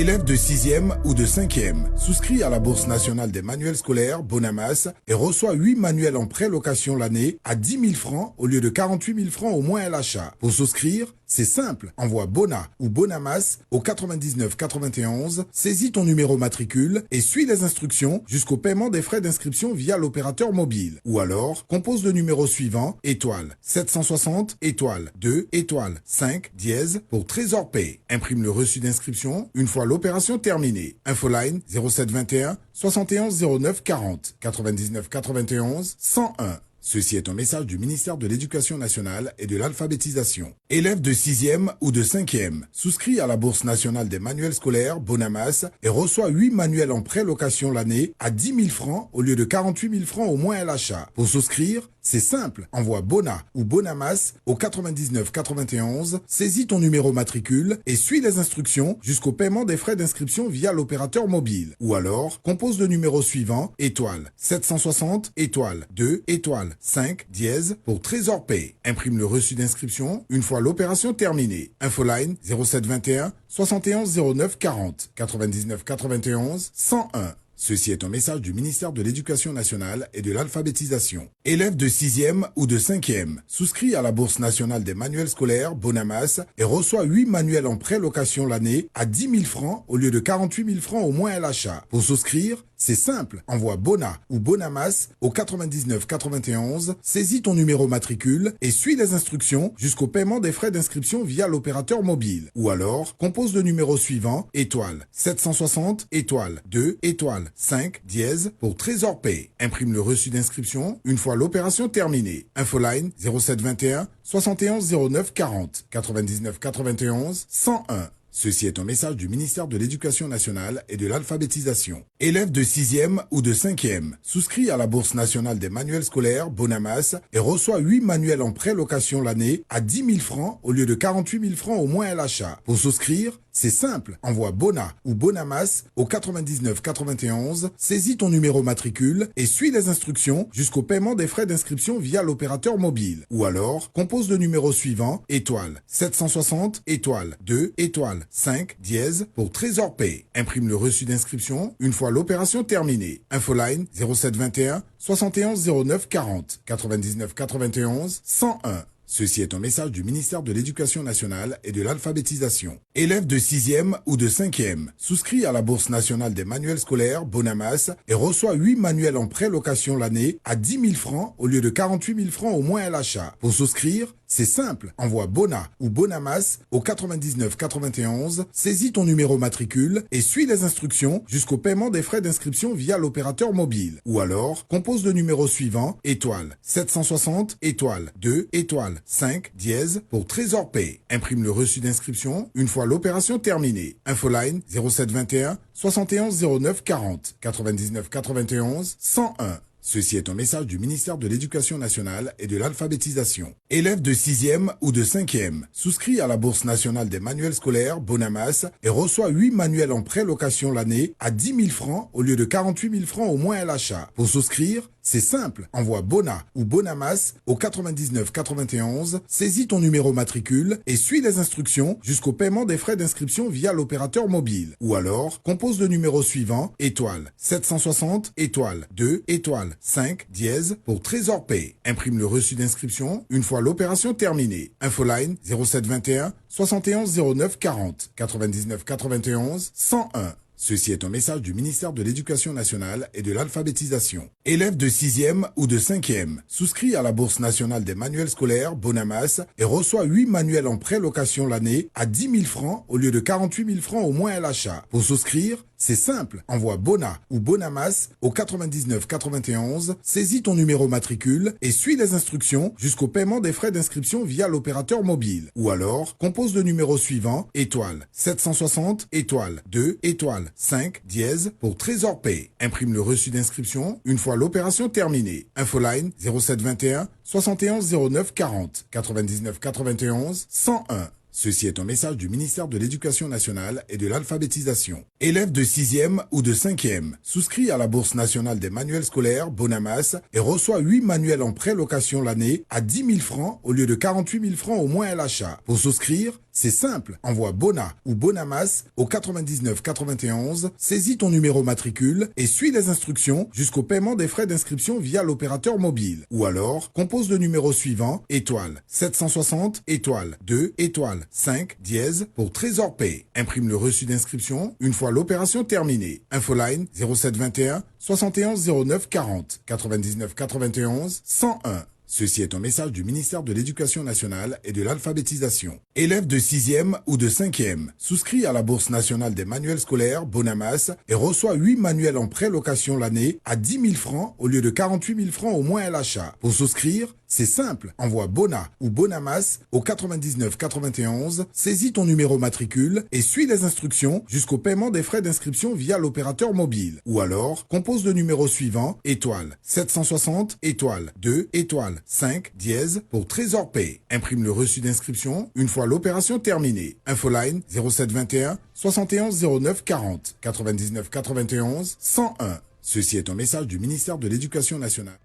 Élève de 6e ou de 5e, souscrit à la Bourse nationale des manuels scolaires Bonamas et reçoit 8 manuels en pré-location l'année à 10 000 francs au lieu de 48 000 francs au moins à l'achat. Pour souscrire, c'est simple, envoie Bona ou Bonamas au 99 91, saisis ton numéro matricule et suis les instructions jusqu'au paiement des frais d'inscription via l'opérateur mobile. Ou alors, compose le numéro suivant, étoile 760, étoile 2, étoile 5, dièse pour Trésor Pay. Imprime le reçu d'inscription une fois l'opération terminée. Infoline 0721 71 09 40 99 91 101. Ceci est un message du ministère de l'Éducation nationale et de l'alphabétisation. Élève de 6e ou de 5e, souscrit à la Bourse nationale des manuels scolaires Bonamas et reçoit 8 manuels en pré-location l'année à 10 000 francs au lieu de 48 000 francs au moins à l'achat. Pour souscrire, c'est simple, envoie Bona ou Bonamas au 99 91, saisis ton numéro matricule et suis les instructions jusqu'au paiement des frais d'inscription via l'opérateur mobile. Ou alors, compose le numéro suivant, étoile 760, étoile 2, étoile 5, dièse pour Trésor Pay. Imprime le reçu d'inscription une fois l'opération terminée. Infoline 0721 71 09 40 99 91 101. Ceci est un message du ministère de l'Éducation nationale et de l'alphabétisation. Élève de 6e ou de 5e, souscrit à la Bourse nationale des manuels scolaires Bonamas et reçoit 8 manuels en pré-location l'année à 10 000 francs au lieu de 48 000 francs au moins à l'achat. Pour souscrire, c'est simple, envoie Bona ou Bonamas au 99 91, saisis ton numéro matricule et suis les instructions jusqu'au paiement des frais d'inscription via l'opérateur mobile. Ou alors, compose le numéro suivant, étoile 760, étoile 2, étoile 5, dièse pour Trésor Pay. Imprime le reçu d'inscription une fois l'opération terminée. Infoline 0721 71 09 40 99 91 101. Ceci est un message du ministère de l'Éducation nationale et de l'alphabétisation. Élève de 6e ou de 5e, souscrit à la Bourse nationale des manuels scolaires Bonamas et reçoit 8 manuels en pré-location l'année à 10 000 francs au lieu de 48 000 francs au moins à l'achat. Pour souscrire, c'est simple, envoie Bona ou Bonamas au 99 91, saisis ton numéro matricule et suis les instructions jusqu'au paiement des frais d'inscription via l'opérateur mobile. Ou alors, compose le numéro suivant, étoile 760, étoile 2, étoile 5, dièse pour Trésor Pay. Imprime le reçu d'inscription une fois l'opération terminée. Infoline 0721 71 09 40 99 91 101. Ceci est un message du ministère de l'Éducation nationale et de l'alphabétisation. Élève de 6e ou de 5e, souscrit à la Bourse nationale des manuels scolaires Bonamas et reçoit 8 manuels en pré-location l'année à 10 000 francs au lieu de 48 000 francs au moins à l'achat. Pour souscrire, c'est simple, envoie Bona ou Bonamas au 99 91, saisis ton numéro matricule et suis les instructions jusqu'au paiement des frais d'inscription via l'opérateur mobile. Ou alors, compose le numéro suivant, étoile 760, étoile 2, étoile 5, dièse pour Trésor Pay. Imprime le reçu d'inscription une fois l'opération terminée. Infoline 0721 71 09 40 99 91 101. Ceci est un message du ministère de l'Éducation nationale et de l'alphabétisation. Élève de 6e ou de 5e, souscrit à la Bourse nationale des manuels scolaires Bonamas et reçoit 8 manuels en pré-location l'année à 10 000 francs au lieu de 48 000 francs au moins à l'achat. Pour souscrire, c'est simple, envoie Bona ou Bonamas au 99 91, saisis ton numéro matricule et suis les instructions jusqu'au paiement des frais d'inscription via l'opérateur mobile. Ou alors, compose le numéro suivant, étoile 760, étoile 2, étoile 5, dièse pour Trésor Pay. Imprime le reçu d'inscription une fois l'opération terminée. Infoline 0721 71 09 40 99 91 101. Ceci est un message du ministère de l'Éducation nationale et de l'alphabétisation. Élève de 6e ou de 5e, souscrit à la Bourse nationale des manuels scolaires Bonamas et reçoit 8 manuels en pré-location l'année à 10 000 francs au lieu de 48 000 francs au moins à l'achat. Pour souscrire, c'est simple, envoie Bona ou Bonamas au 99 91, saisis ton numéro matricule et suis les instructions jusqu'au paiement des frais d'inscription via l'opérateur mobile. Ou alors, compose le numéro suivant, étoile 760, étoile 2, étoile 5, dièse pour Trésor Pay. Imprime le reçu d'inscription une fois l'opération terminée. Infoline 0721 71 09 40 99 91 101. Ceci est un message du ministère de l'Éducation nationale et de l'alphabétisation. Élève de 6e ou de 5e, souscrit à la Bourse nationale des manuels scolaires Bonamas et reçoit 8 manuels en pré-location l'année à 10 000 francs au lieu de 48 000 francs au moins à l'achat. Pour souscrire, C'est simple, envoie Bona ou Bonamas au 99 91, saisis ton numéro matricule et suis les instructions jusqu'au paiement des frais d'inscription via l'opérateur mobile. Ou alors, compose le numéro suivant, étoile 760, étoile 2, étoile 5, dièse pour Trésor Pay. Imprime le reçu d'inscription une fois l'opération terminée. Infoline 0721 71 09 40 99 91 101. Ceci est un message du ministère de l'Éducation nationale et de l'alphabétisation. Élève de 6e ou de 5e, souscrit à la Bourse nationale des manuels scolaires Bonamas et reçoit 8 manuels en pré-location l'année à 10 000 francs au lieu de 48 000 francs au moins à l'achat. Pour souscrire, c'est simple, envoie Bona ou Bonamas au 99 91, saisis ton numéro matricule et suis les instructions jusqu'au paiement des frais d'inscription via l'opérateur mobile. Ou alors, compose le numéro suivant, étoile 760, étoile 2, étoile 5, dièse pour Trésor Pay. Imprime le reçu d'inscription une fois l'opération terminée. Infoline 0721 71 09 40 99 91 101. Ceci est un message du ministère de l'Éducation nationale.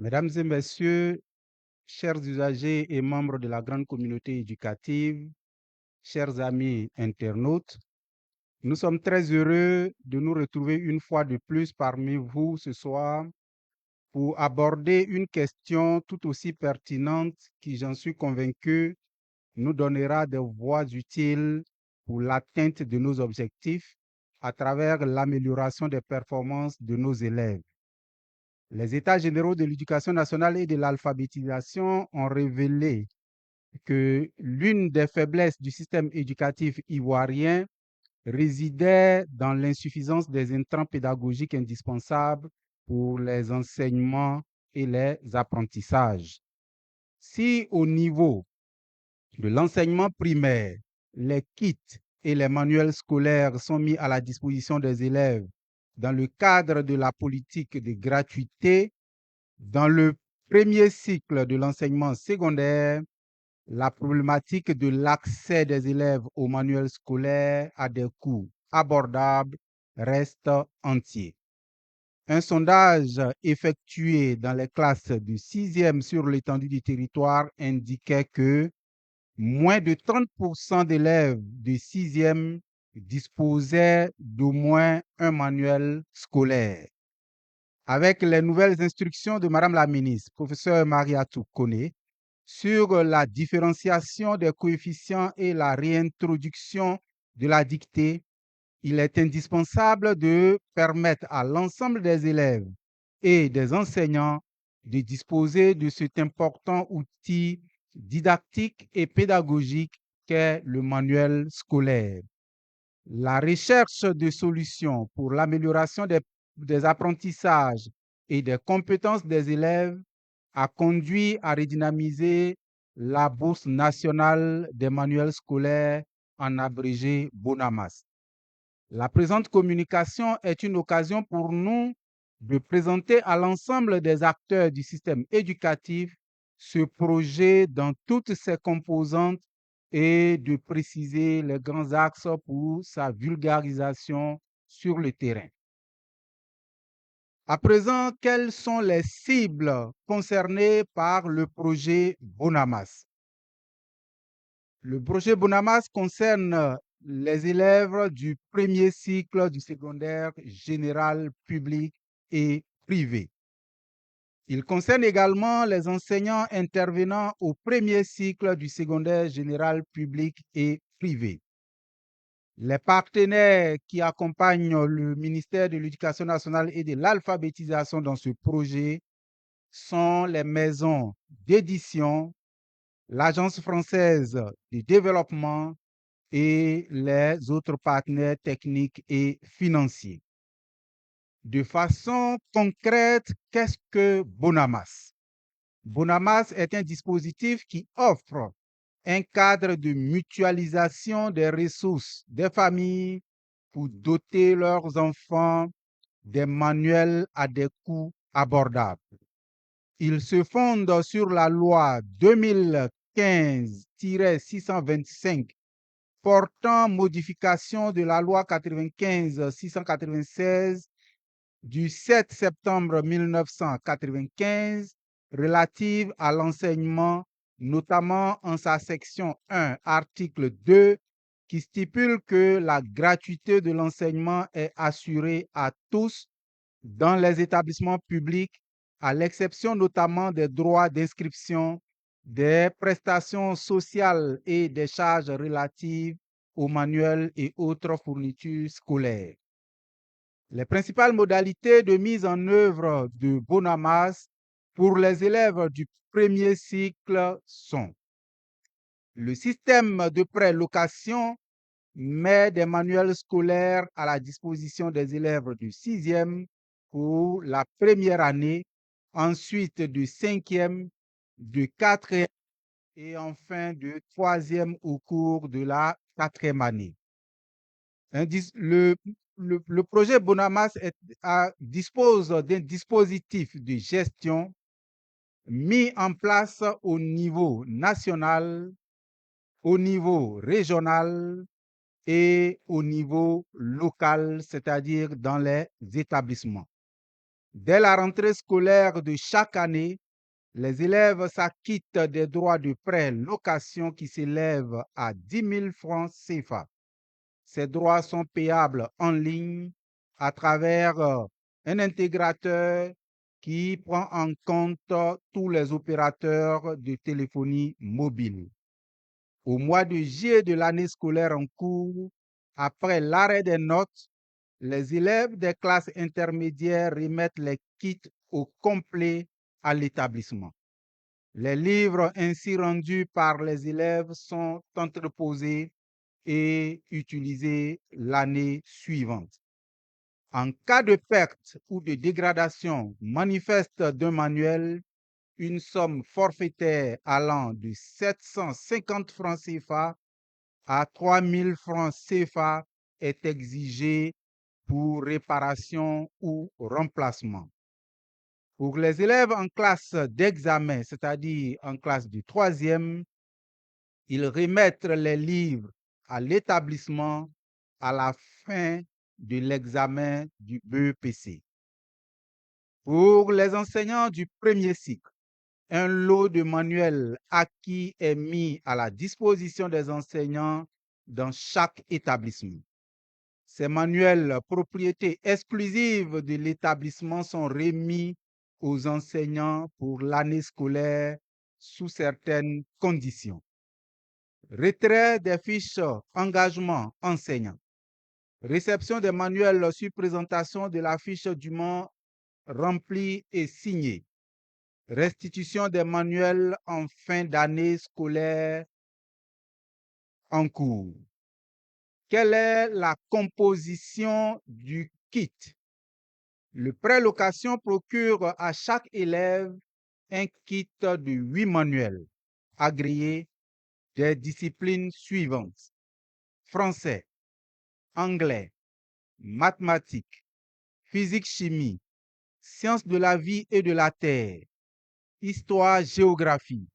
Mesdames et messieurs, chers usagers et membres de la grande communauté éducative, chers amis internautes, nous sommes très heureux de nous retrouver une fois de plus parmi vous ce soir pour aborder une question tout aussi pertinente qui, j'en suis convaincu, nous donnera des voies utiles pour l'atteinte de nos objectifs à travers l'amélioration des performances de nos élèves. Les États généraux de l'éducation nationale et de l'alphabétisation ont révélé que l'une des faiblesses du système éducatif ivoirien résidait dans l'insuffisance des intrants pédagogiques indispensables pour les enseignements et les apprentissages. Si au niveau de l'enseignement primaire, les kits et les manuels scolaires sont mis à la disposition des élèves dans le cadre de la politique de gratuité, dans le premier cycle de l'enseignement secondaire, la problématique de l'accès des élèves aux manuels scolaires à des coûts abordables reste entier. Un sondage effectué dans les classes du 6e sur l'étendue du territoire indiquait que moins de 30% d'élèves du 6e disposaient d'au moins un manuel scolaire. Avec les nouvelles instructions de Madame la ministre, professeure Mariatou Koné, sur la différenciation des coefficients et la réintroduction de la dictée, il est indispensable de permettre à l'ensemble des élèves et des enseignants de disposer de cet important outil didactique et pédagogique qu'est le manuel scolaire. La recherche de solutions pour l'amélioration des apprentissages et des compétences des élèves a conduit à redynamiser la bourse nationale des manuels scolaires, en abrégé Bonamas. La présente communication est une occasion pour nous de présenter à l'ensemble des acteurs du système éducatif ce projet dans toutes ses composantes et de préciser les grands axes pour sa vulgarisation sur le terrain. À présent, quelles sont les cibles concernées par le projet Bonamas? Le projet Bonamas concerne les élèves du premier cycle du secondaire général public et privé. Il concerne également les enseignants intervenant au premier cycle du secondaire général public et privé. Les partenaires qui accompagnent le ministère de l'Éducation nationale et de l'alphabétisation dans ce projet sont les maisons d'édition, l'Agence française de développement et les autres partenaires techniques et financiers. De façon concrète, qu'est-ce que Bonamas? Bonamas est un dispositif qui offre un cadre de mutualisation des ressources des familles pour doter leurs enfants des manuels à des coûts abordables. Il se fonde sur la loi 2015-625 portant modification de la loi 95-696 du 7 septembre 1995 relative à l'enseignement, notamment en sa section 1, article 2, qui stipule que la gratuité de l'enseignement est assurée à tous dans les établissements publics, à l'exception notamment des droits d'inscription, des prestations sociales et des charges relatives aux manuels et autres fournitures scolaires. Les principales modalités de mise en œuvre de Bonamas pour les élèves du premier cycle sont: le système de pré-location met des manuels scolaires à la disposition des élèves du 6e pour la première année, ensuite du 5e, du 4e et enfin du 3e au cours de la 4e année. Le projet Bonamas dispose d'un dispositif de gestion mis en place au niveau national, au niveau régional et au niveau local, c'est-à-dire dans les établissements. Dès la rentrée scolaire de chaque année, les élèves s'acquittent des droits de pré-location qui s'élèvent à 10 000 francs CFA. Ces droits sont payables en ligne à travers un intégrateur qui prend en compte tous les opérateurs de téléphonie mobile. Au mois de juillet de l'année scolaire en cours, après l'arrêt des notes, les élèves des classes intermédiaires remettent les kits au complet à l'établissement. Les livres ainsi rendus par les élèves sont entreposés et utilisés l'année suivante. En cas de perte ou de dégradation manifeste d'un manuel, une somme forfaitaire allant de 750 francs CFA à 3000 francs CFA est exigée pour réparation ou remplacement. Pour les élèves en classe d'examen, c'est-à-dire en classe de troisième, ils remettent les livres à l'établissement à la fin de l'examen du BEPC. Pour les enseignants du premier cycle, un lot de manuels acquis est mis à la disposition des enseignants dans chaque établissement. Ces manuels, propriété exclusive de l'établissement, sont remis aux enseignants pour l'année scolaire sous certaines conditions. Retrait des fiches engagement enseignant. Réception des manuels sur présentation de la fiche dûment remplie et signée. Restitution des manuels en fin d'année scolaire en cours. Quelle est la composition du kit? Le pré-location procure à chaque élève un kit de 8 manuels agréés des disciplines suivantes: français, anglais, mathématiques, physique-chimie, sciences de la vie et de la terre, histoire-géographie,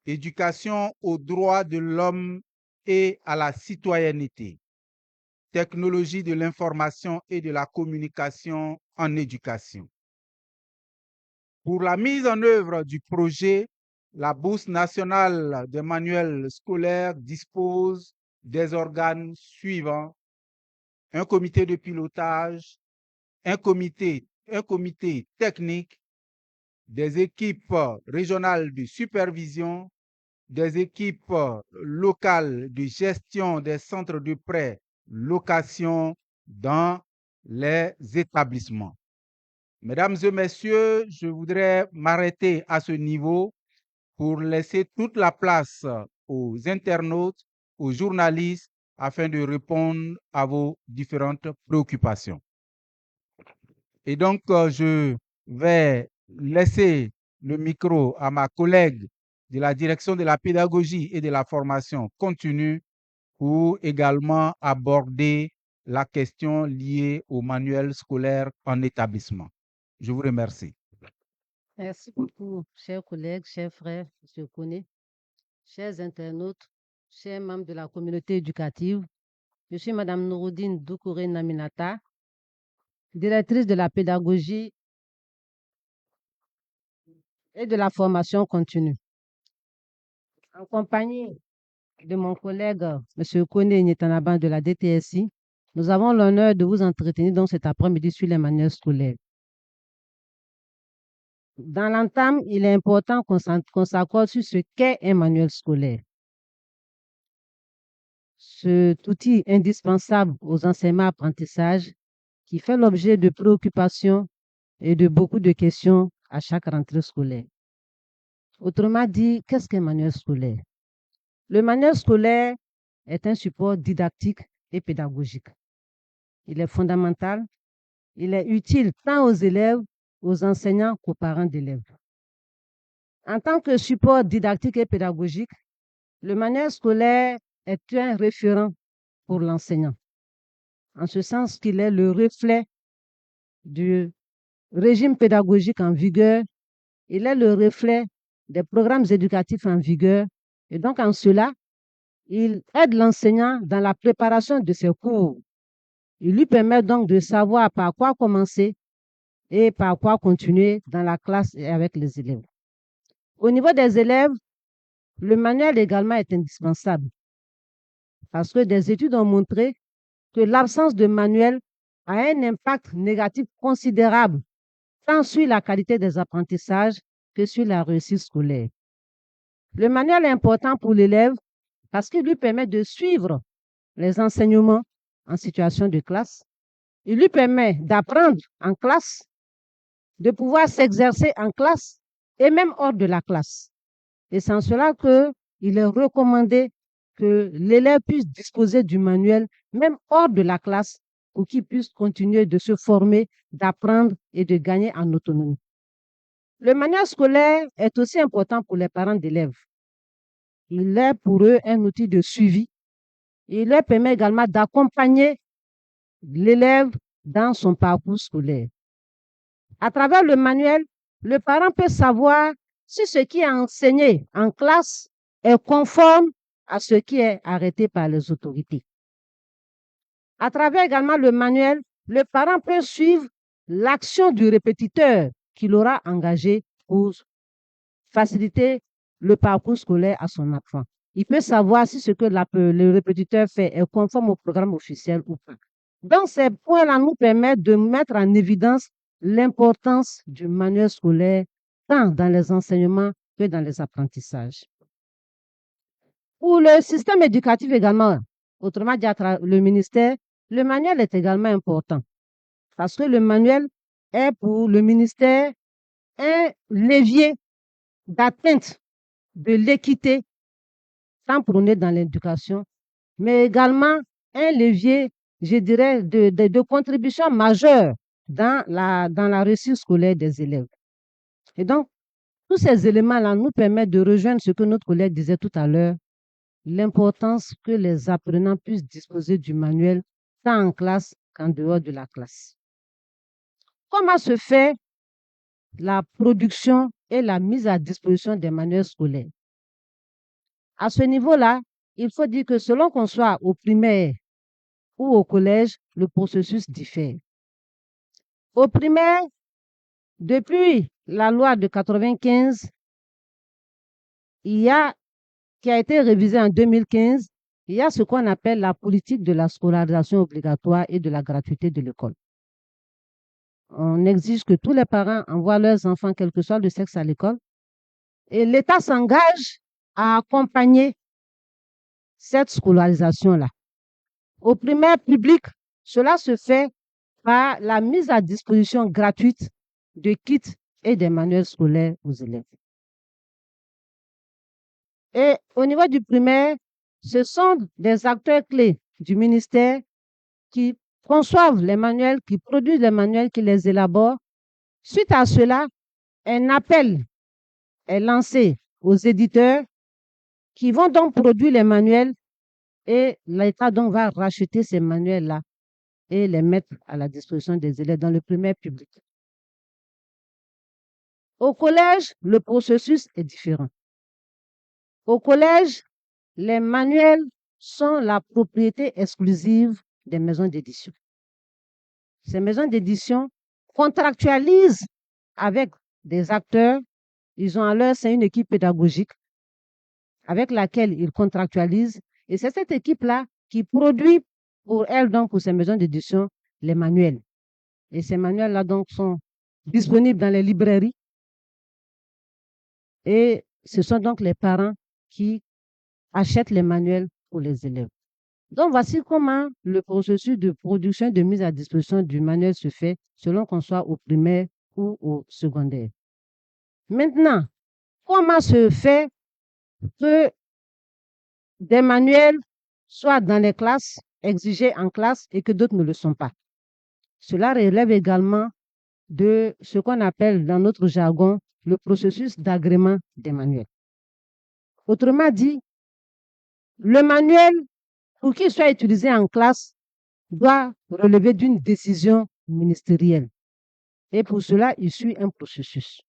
éducation aux droits de l'homme et à la citoyenneté, technologie de l'information et de la communication en éducation. Pour la mise en œuvre du projet, la Bourse nationale des manuels scolaires dispose des organes suivants: un comité de pilotage, un comité technique, des équipes régionales de supervision, des équipes locales de gestion des centres de prêt location dans les établissements. Mesdames et messieurs, je voudrais m'arrêter à ce niveau pour laisser toute la place aux internautes, aux journalistes, afin de répondre à vos différentes préoccupations. Et donc, je vais laisser le micro à ma collègue de la direction de la pédagogie et de la formation continue pour également aborder la question liée au manuel scolaire en établissement. Je vous remercie. Merci beaucoup, chers collègues, chers frères, M. Koné, chers internautes, chers membres de la communauté éducative. Je suis Mme Nouroudine Doukouré Naminata, directrice de la pédagogie et de la formation continue. En compagnie de mon collègue, M. Koné Nyetanaban de la DTSI, nous avons l'honneur de vous entretenir dans cet après-midi sur les manuels scolaires. Dans l'entame, il est important qu'on s'accorde sur ce qu'est un manuel scolaire. Cet outil indispensable aux enseignements-apprentissages qui fait l'objet de préoccupations et de beaucoup de questions à chaque rentrée scolaire. Autrement dit, qu'est-ce qu'un manuel scolaire? Le manuel scolaire est un support didactique et pédagogique. Il est fondamental, il est utile tant aux élèves, aux enseignants qu'aux parents d'élèves. En tant que support didactique et pédagogique, le manuel scolaire est un référent pour l'enseignant, en ce sens qu'il est le reflet du régime pédagogique en vigueur, il est le reflet des programmes éducatifs en vigueur, et donc en cela, il aide l'enseignant dans la préparation de ses cours. Il lui permet donc de savoir par quoi commencer et par quoi continuer dans la classe et avec les élèves. Au niveau des élèves, le manuel également est indispensable parce que des études ont montré que l'absence de manuel a un impact négatif considérable tant sur la qualité des apprentissages que sur la réussite scolaire. Le manuel est important pour l'élève parce qu'il lui permet de suivre les enseignements en situation de classe. Il lui permet d'apprendre en classe, de pouvoir s'exercer en classe et même hors de la classe. Et c'est en cela qu'il est recommandé que l'élève puisse disposer du manuel même hors de la classe pour qu'il puisse continuer de se former, d'apprendre et de gagner en autonomie. Le manuel scolaire est aussi important pour les parents d'élèves. Il est pour eux un outil de suivi. Il leur permet également d'accompagner l'élève dans son parcours scolaire. À travers le manuel, le parent peut savoir si ce qui est enseigné en classe est conforme à ce qui est arrêté par les autorités. À travers également le manuel, le parent peut suivre l'action du répétiteur qu'il aura engagé pour faciliter le parcours scolaire à son enfant. Il peut savoir si ce que le répétiteur fait est conforme au programme officiel ou pas. Donc, ces points-là nous permettent de mettre en évidence l'importance du manuel scolaire, tant dans les enseignements que dans les apprentissages. Pour le système éducatif également, autrement dit, le ministère, le manuel est également important parce que le manuel est pour le ministère un levier d'atteinte de l'équité, tant prônée dans l'éducation, mais également un levier, je dirais, de contribution majeure dans la réussite scolaire des élèves. Et donc, tous ces éléments-là nous permettent de rejoindre ce que notre collègue disait tout à l'heure, l'importance que les apprenants puissent disposer du manuel tant en classe qu'en dehors de la classe. Comment se fait la production et la mise à disposition des manuels scolaires? À ce niveau-là, il faut dire que selon qu'on soit au primaire ou au collège, le processus diffère. Au primaire, depuis la loi de 95, qui a été révisée en 2015, il y a ce qu'on appelle la politique de la scolarisation obligatoire et de la gratuité de l'école. On exige que tous les parents envoient leurs enfants, quel que soit le sexe, à l'école. Et l'État s'engage à accompagner cette scolarisation-là. Au primaire public, cela se fait par la mise à disposition gratuite de kits et des manuels scolaires aux élèves. Et au niveau du primaire, ce sont des acteurs clés du ministère qui conçoivent les manuels, qui produisent les manuels, qui les élaborent. Suite à cela, un appel est lancé aux éditeurs qui vont donc produire les manuels et l'État donc va racheter ces manuels-là et les mettre à la disposition des élèves dans le primaire public. Au collège, le processus est différent. Au collège, les manuels sont la propriété exclusive des maisons d'édition. Ces maisons d'édition contractualisent avec des acteurs. Ils ont à leur sein une équipe pédagogique avec laquelle ils contractualisent. Et c'est cette équipe-là qui produit pour elles, donc pour ces maisons d'édition, les manuels. Et ces manuels-là donc sont disponibles dans les librairies. Et ce sont donc les parents qui achètent les manuels pour les élèves. Donc, voici comment le processus de production et de mise à disposition du manuel se fait selon qu'on soit au primaire ou au secondaire. Maintenant, comment se fait que des manuels soient dans les classes, exigés en classe et que d'autres ne le sont pas? Cela relève également de ce qu'on appelle dans notre jargon le processus d'agrément des manuels. Autrement dit, le manuel, pour qu'il soit utilisé en classe, doit relever d'une décision ministérielle. Et pour cela, il suit un processus.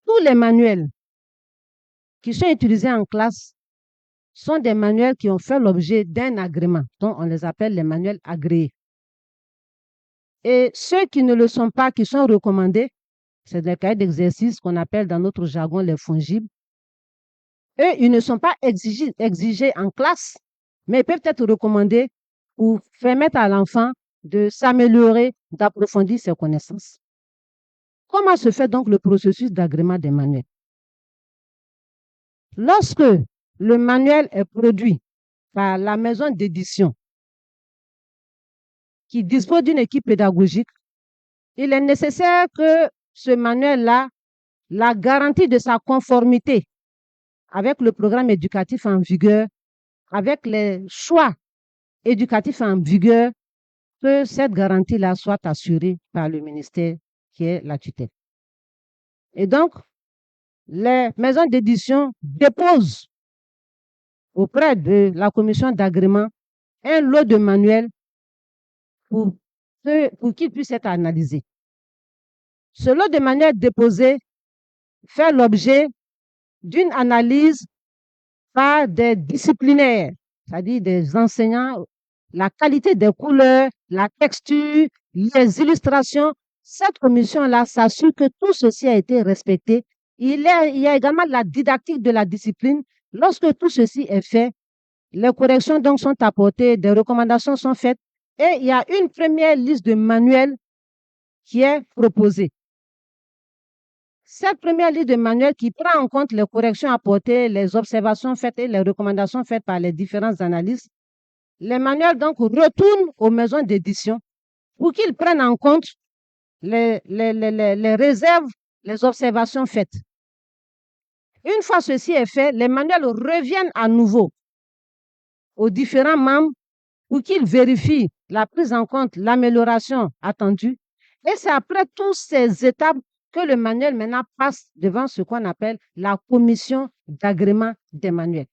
Tous les manuels qui sont utilisés en classe sont des manuels qui ont fait l'objet d'un agrément, dont on les appelle les manuels agréés. Et ceux qui ne le sont pas, qui sont recommandés, c'est des cahiers d'exercice qu'on appelle dans notre jargon les fongibles. Eux, ils ne sont pas exigés en classe, mais ils peuvent être recommandés pour permettre à l'enfant de s'améliorer, d'approfondir ses connaissances. Comment se fait donc le processus d'agrément des manuels? Lorsque le manuel est produit par la maison d'édition qui dispose d'une équipe pédagogique, il est nécessaire que ce manuel-là, la garantie de sa conformité avec le programme éducatif en vigueur, avec les choix éducatifs en vigueur, que cette garantie-là soit assurée par le ministère qui est la tutelle. Et donc, les maisons d'édition déposent auprès de la commission d'agrément un lot de manuels pour qu'ils puissent être analysés. Ce lot de manuels déposés fait l'objet d'une analyse par des disciplinaires, c'est-à-dire des enseignants, la qualité des couleurs, la texture, les illustrations. Cette commission-là s'assure que tout ceci a été respecté. Il y a également la didactique de la discipline. Lorsque tout ceci est fait, les corrections donc sont apportées, des recommandations sont faites et il y a une première liste de manuels qui est proposée. Cette première liste de manuels qui prend en compte les corrections apportées, les observations faites et les recommandations faites par les différentes analystes, les manuels donc retournent aux maisons d'édition pour qu'ils prennent en compte les réserves, les observations faites. Une fois ceci est fait, les manuels reviennent à nouveau aux différents membres pour qu'ils vérifient la prise en compte, l'amélioration attendue. Et c'est après toutes ces étapes que le manuel maintenant passe devant ce qu'on appelle la commission d'agrément des manuels.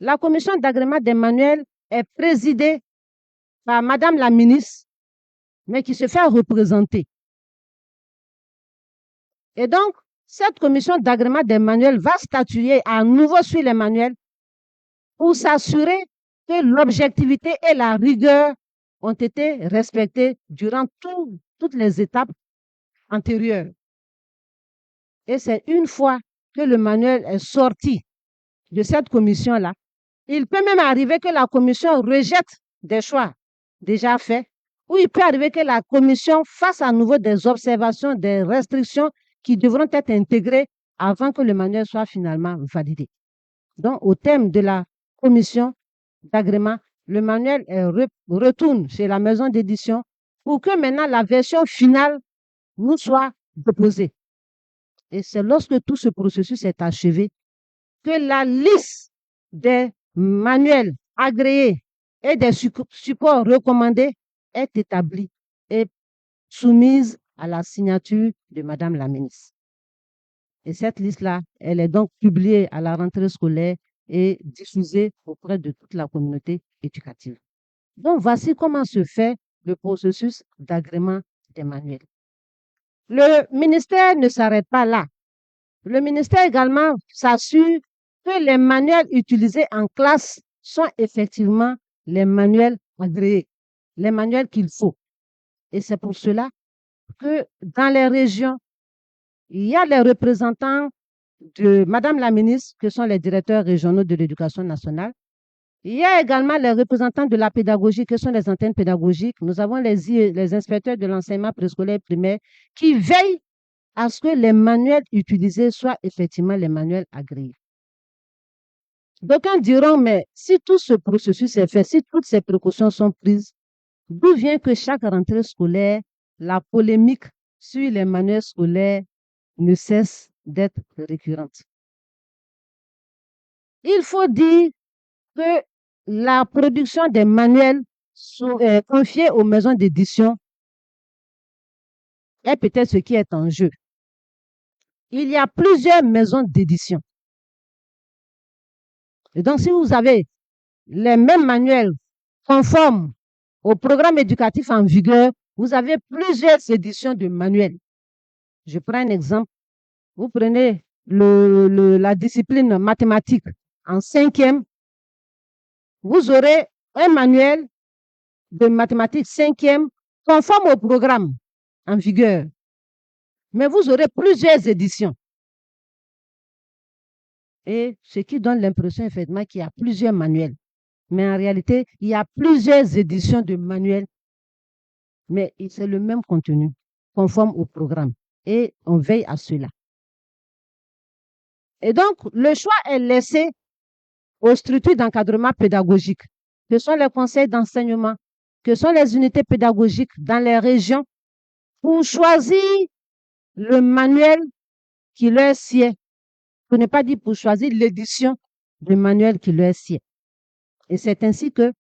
La commission d'agrément des manuels est présidée par Madame la ministre, mais qui se fait représenter. Et donc, cette commission d'agrément des manuels va statuer à nouveau sur les manuels pour s'assurer que l'objectivité et la rigueur ont été respectées durant toutes les étapes antérieures. Et c'est une fois que le manuel est sorti de cette commission-là, il peut même arriver que la commission rejette des choix déjà faits, ou il peut arriver que la commission fasse à nouveau des observations, des restrictions qui devront être intégrées avant que le manuel soit finalement validé. Donc, au terme de la commission d'agrément, le manuel retourne chez la maison d'édition pour que maintenant la version finale nous soit déposée. Et c'est lorsque tout ce processus est achevé que la liste des manuels agréés et des supports recommandés est établie et soumise à la signature de Madame la ministre. Et cette liste-là, elle est donc publiée à la rentrée scolaire et diffusée auprès de toute la communauté éducative. Donc, voici comment se fait le processus d'agrément des manuels. Le ministère ne s'arrête pas là. Le ministère également s'assure que les manuels utilisés en classe sont effectivement les manuels agréés, les manuels qu'il faut. Et c'est pour cela que dans les régions, il y a les représentants de Madame la ministre, que sont les directeurs régionaux de l'éducation nationale. Il y a également les représentants de la pédagogie, que sont les antennes pédagogiques. Nous avons les inspecteurs de l'enseignement préscolaire primaire qui veillent à ce que les manuels utilisés soient effectivement les manuels agréés. D'aucuns diront, mais si tout ce processus est fait, si toutes ces précautions sont prises, d'où vient que chaque rentrée scolaire, la polémique sur les manuels scolaires ne cesse d'être récurrente? Il faut dire que la production des manuels confiés aux maisons d'édition est peut-être ce qui est en jeu. Il y a plusieurs maisons d'édition. Et donc, si vous avez les mêmes manuels conformes au programme éducatif en vigueur, vous avez plusieurs éditions de manuels. Je prends un exemple. Vous prenez la discipline mathématique en 5e. Vous aurez un manuel de mathématiques 5e conforme au programme en vigueur. Mais vous aurez plusieurs éditions. Et ce qui donne l'impression effectivement qu'il y a plusieurs manuels. Mais en réalité, il y a plusieurs éditions de manuels mais c'est le même contenu, conforme au programme. Et on veille à cela. Et donc, le choix est laissé aux structures d'encadrement pédagogique, que sont les conseils d'enseignement, que sont les unités pédagogiques dans les régions, pour choisir le manuel qui leur sied, pour ne pas dire pour choisir l'édition du manuel qui leur sied. Et c'est ainsi que,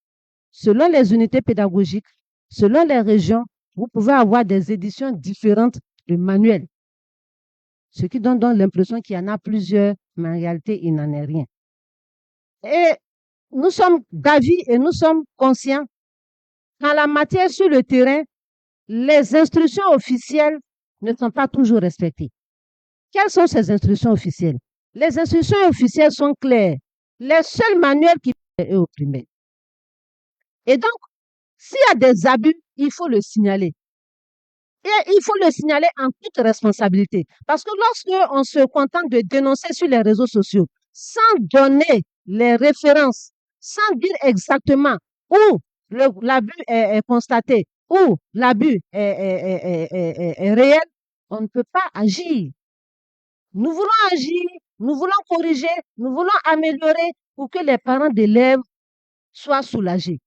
selon les unités pédagogiques, selon les régions, vous pouvez avoir des éditions différentes de manuels, ce qui donne donc l'impression qu'il y en a plusieurs, mais en réalité, il n'en est rien. Et nous sommes d'avis et nous sommes conscients qu'en la matière sur le terrain, les instructions officielles ne sont pas toujours respectées. Quelles sont ces instructions officielles? Les instructions officielles sont claires. Les seuls manuels qui sont au primaire. Et donc, s'il y a des abus, il faut le signaler. Et il faut le signaler en toute responsabilité. Parce que lorsque on se contente de dénoncer sur les réseaux sociaux, sans donner les références, sans dire exactement où l'abus est constaté, où l'abus est réel, on ne peut pas agir. Nous voulons agir, nous voulons corriger, nous voulons améliorer pour que les parents d'élèves soient soulagés.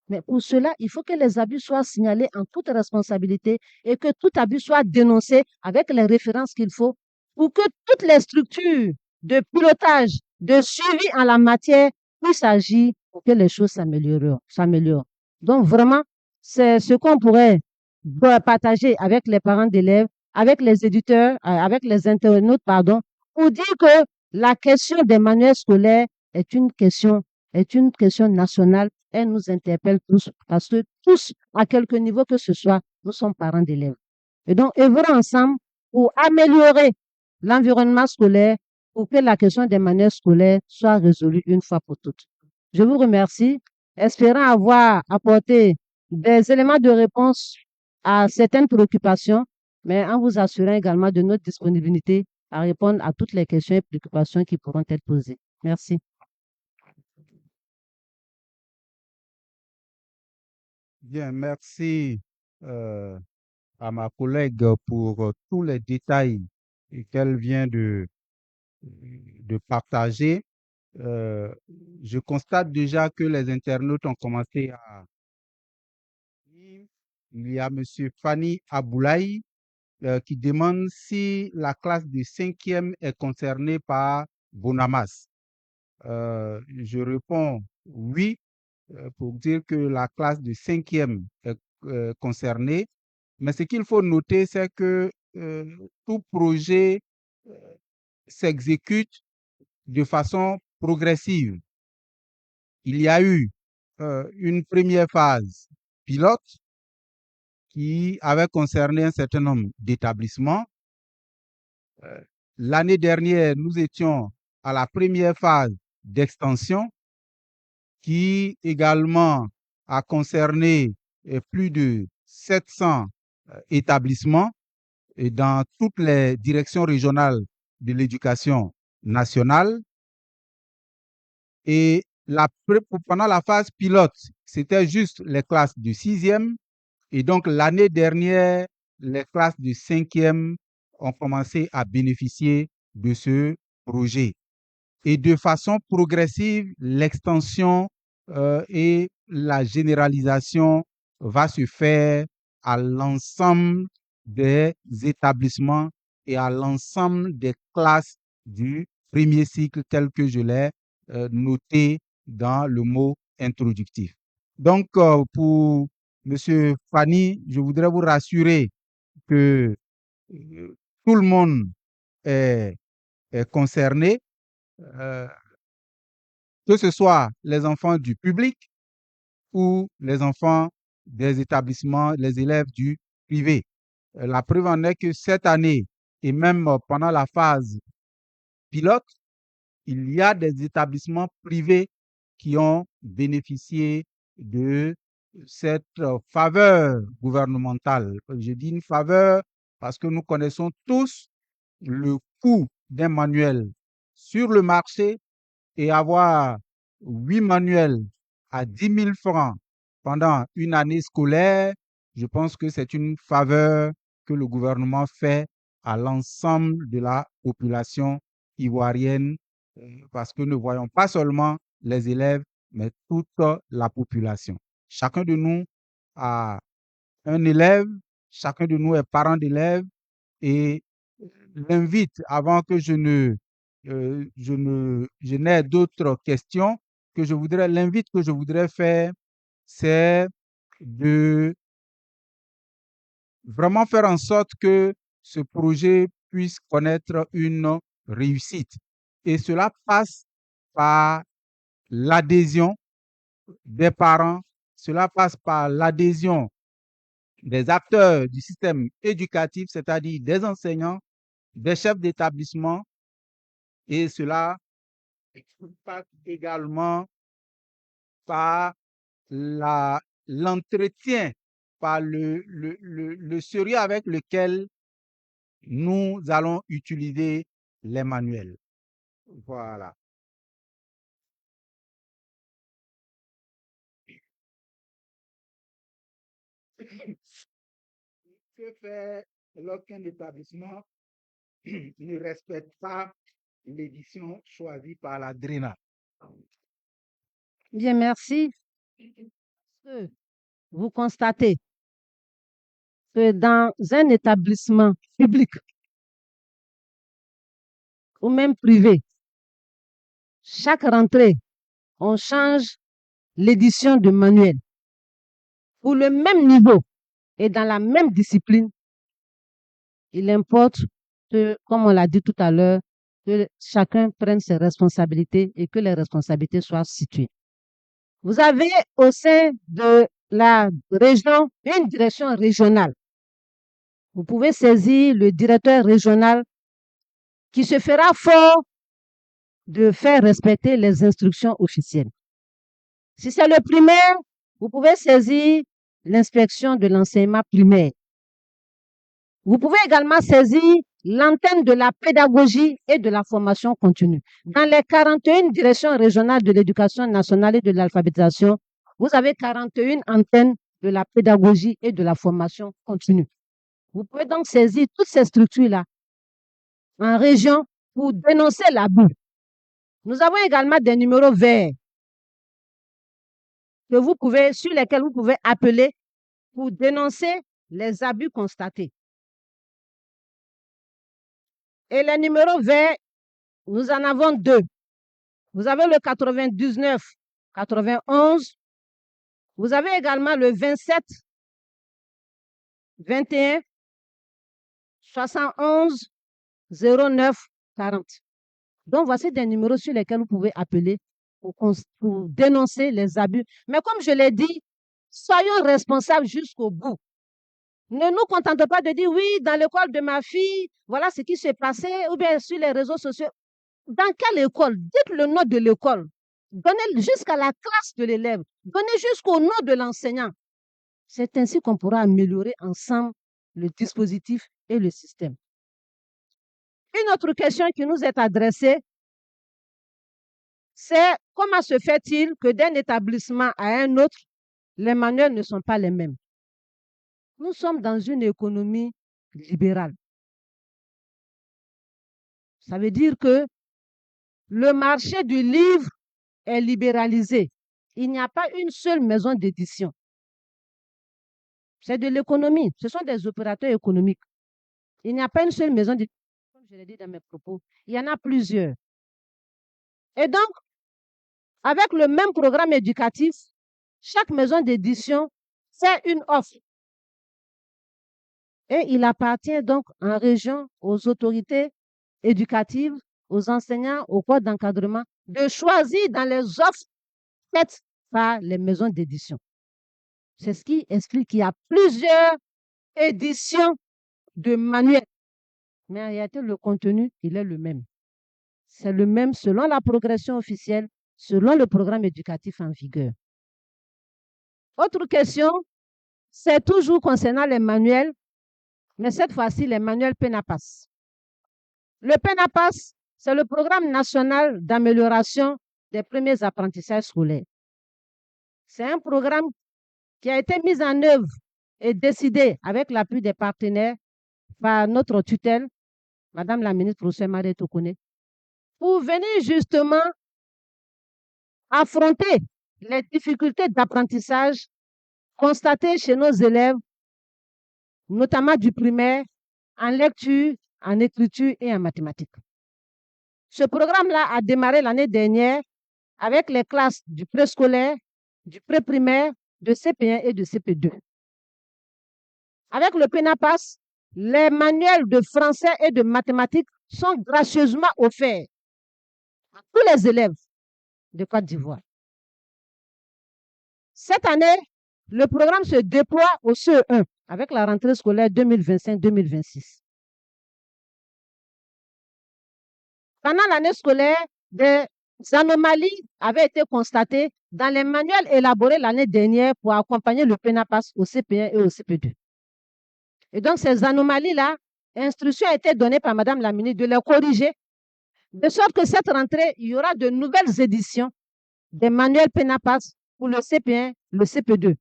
Mais pour cela, il faut que les abus soient signalés en toute responsabilité et que tout abus soit dénoncé avec les références qu'il faut pour que toutes les structures de pilotage, de suivi en la matière puissent agir pour que les choses s'améliorent. Donc vraiment, c'est ce qu'on pourrait partager avec les parents d'élèves, avec les éditeurs, avec les internautes, pour dire que la question des manuels scolaires est une question nationale. Elle nous interpelle tous, parce que tous, à quelque niveau que ce soit, nous sommes parents d'élèves. Et donc, œuvrer ensemble pour améliorer l'environnement scolaire, pour que la question des manuels scolaires soit résolue une fois pour toutes. Je vous remercie, espérant avoir apporté des éléments de réponse à certaines préoccupations, mais en vous assurant également de notre disponibilité à répondre à toutes les questions et préoccupations qui pourront être posées. Merci. Bien, merci à ma collègue pour tous les détails qu'elle vient de partager. Je constate déjà que les internautes ont commencé à... Il y a M. Fanny Aboulaye qui demande si la classe de 5e est concernée par Bonamas. Je réponds oui, pour dire que la classe de 5e est concernée. Mais ce qu'il faut noter, c'est que tout projet s'exécute de façon progressive. Il y a eu une première phase pilote qui avait concerné un certain nombre d'établissements. L'année dernière, nous étions à la première phase d'extension qui également a concerné plus de 700 établissements et dans toutes les directions régionales de l'éducation nationale. Et pendant la phase pilote, c'était juste les classes de 6e. Et donc, l'année dernière, les classes de 5e ont commencé à bénéficier de ce projet. Et de façon progressive, l'extension et la généralisation va se faire à l'ensemble des établissements et à l'ensemble des classes du premier cycle tel que je l'ai noté dans le mot introductif. Donc, pour M. Fanny, je voudrais vous rassurer que tout le monde est concerné, que ce soit les enfants du public ou les enfants des établissements, les élèves du privé. La preuve en est que cette année, et même pendant la phase pilote, il y a des établissements privés qui ont bénéficié de cette faveur gouvernementale. Je dis une faveur parce que nous connaissons tous le coût d'un manuel sur le marché et avoir 8 manuels à 10 000 francs pendant une année scolaire, Je pense que c'est une faveur que le gouvernement fait à l'ensemble de la population ivoirienne, parce que nous voyons pas seulement les élèves, mais toute la population. Chacun de nous a un élève, chacun de nous est parent d'élève, et l'invite, avant que je n'ai d'autres questions, l'invite que je voudrais faire, c'est de vraiment faire en sorte que ce projet puisse connaître une réussite. Et cela passe par l'adhésion des parents, cela passe par l'adhésion des acteurs du système éducatif, c'est-à-dire des enseignants, des chefs d'établissement, et cela passe également par l'entretien, par le sérieux avec lequel nous allons utiliser les manuels. Voilà. Que faire lorsqu'un établissement ne respecte pas l'édition choisie par la DRENA? Bien, merci. Vous constatez que dans un établissement public ou même privé, chaque rentrée, on change l'édition de manuel. Pour le même niveau et dans la même discipline, il importe que, comme on l'a dit tout à l'heure, que chacun prenne ses responsabilités et que les responsabilités soient situées. Vous avez au sein de la région une direction régionale. Vous pouvez saisir le directeur régional qui se fera fort de faire respecter les instructions officielles. Si c'est le primaire, vous pouvez saisir l'inspection de l'enseignement primaire. Vous pouvez également saisir l'antenne de la pédagogie et de la formation continue. Dans les 41 directions régionales de l'éducation nationale et de l'alphabétisation, vous avez 41 antennes de la pédagogie et de la formation continue. Vous pouvez donc saisir toutes ces structures-là en région pour dénoncer l'abus. Nous avons également des numéros verts sur lesquels vous pouvez appeler pour dénoncer les abus constatés. Et les numéros verts, nous en avons deux. Vous avez le 99 91. Vous avez également le 27 21 71 09 40. Donc, voici des numéros sur lesquels vous pouvez appeler pour dénoncer les abus. Mais comme je l'ai dit, soyons responsables jusqu'au bout. Ne nous contentons pas de dire oui, dans l'école de ma fille, voilà ce qui s'est passé, ou bien sur les réseaux sociaux. Dans quelle école? Dites le nom de l'école. Donnez jusqu'à la classe de l'élève. Donnez jusqu'au nom de l'enseignant. C'est ainsi qu'on pourra améliorer ensemble le dispositif et le système. Une autre question qui nous est adressée, c'est comment se fait-il que d'un établissement à un autre, les manuels ne sont pas les mêmes? Nous sommes dans une économie libérale. Ça veut dire que le marché du livre est libéralisé. Il n'y a pas une seule maison d'édition. C'est de l'économie. Ce sont des opérateurs économiques. Il n'y a pas une seule maison d'édition, comme je l'ai dit dans mes propos. Il y en a plusieurs. Et donc, avec le même programme éducatif, chaque maison d'édition fait une offre. Et il appartient donc en région aux autorités éducatives, aux enseignants, au corps d'encadrement, de choisir dans les offres faites par les maisons d'édition. C'est ce qui explique qu'il y a plusieurs éditions de manuels. Mais en réalité, le contenu, il est le même. C'est le même selon la progression officielle, selon le programme éducatif en vigueur. Autre question, c'est toujours concernant les manuels, mais cette fois-ci, les manuels PENAPAS. Le PENAPAS, c'est le programme national d'amélioration des premiers apprentissages scolaires. C'est un programme qui a été mis en œuvre est décidé avec l'appui des partenaires par notre tutelle, Madame la ministre professeure Marie Tokone, pour venir justement affronter les difficultés d'apprentissage constatées chez nos élèves, notamment du primaire, en lecture, en écriture et en mathématiques. Ce programme-là a démarré l'année dernière avec les classes du préscolaire, du pré-primaire, de CP1 et de CP2. Avec le PENAPAS, les manuels de français et de mathématiques sont gracieusement offerts à tous les élèves de Côte d'Ivoire. Cette année, le programme se déploie au CE1 avec la rentrée scolaire 2025-2026. Pendant l'année scolaire, des anomalies avaient été constatées dans les manuels élaborés l'année dernière pour accompagner le PENAPAS au CP1 et au CP2. Et donc, ces anomalies-là, instruction a été donnée par Madame la ministre de les corriger, de sorte que cette rentrée, il y aura de nouvelles éditions des manuels PENAPAS pour le CP1, le CP2,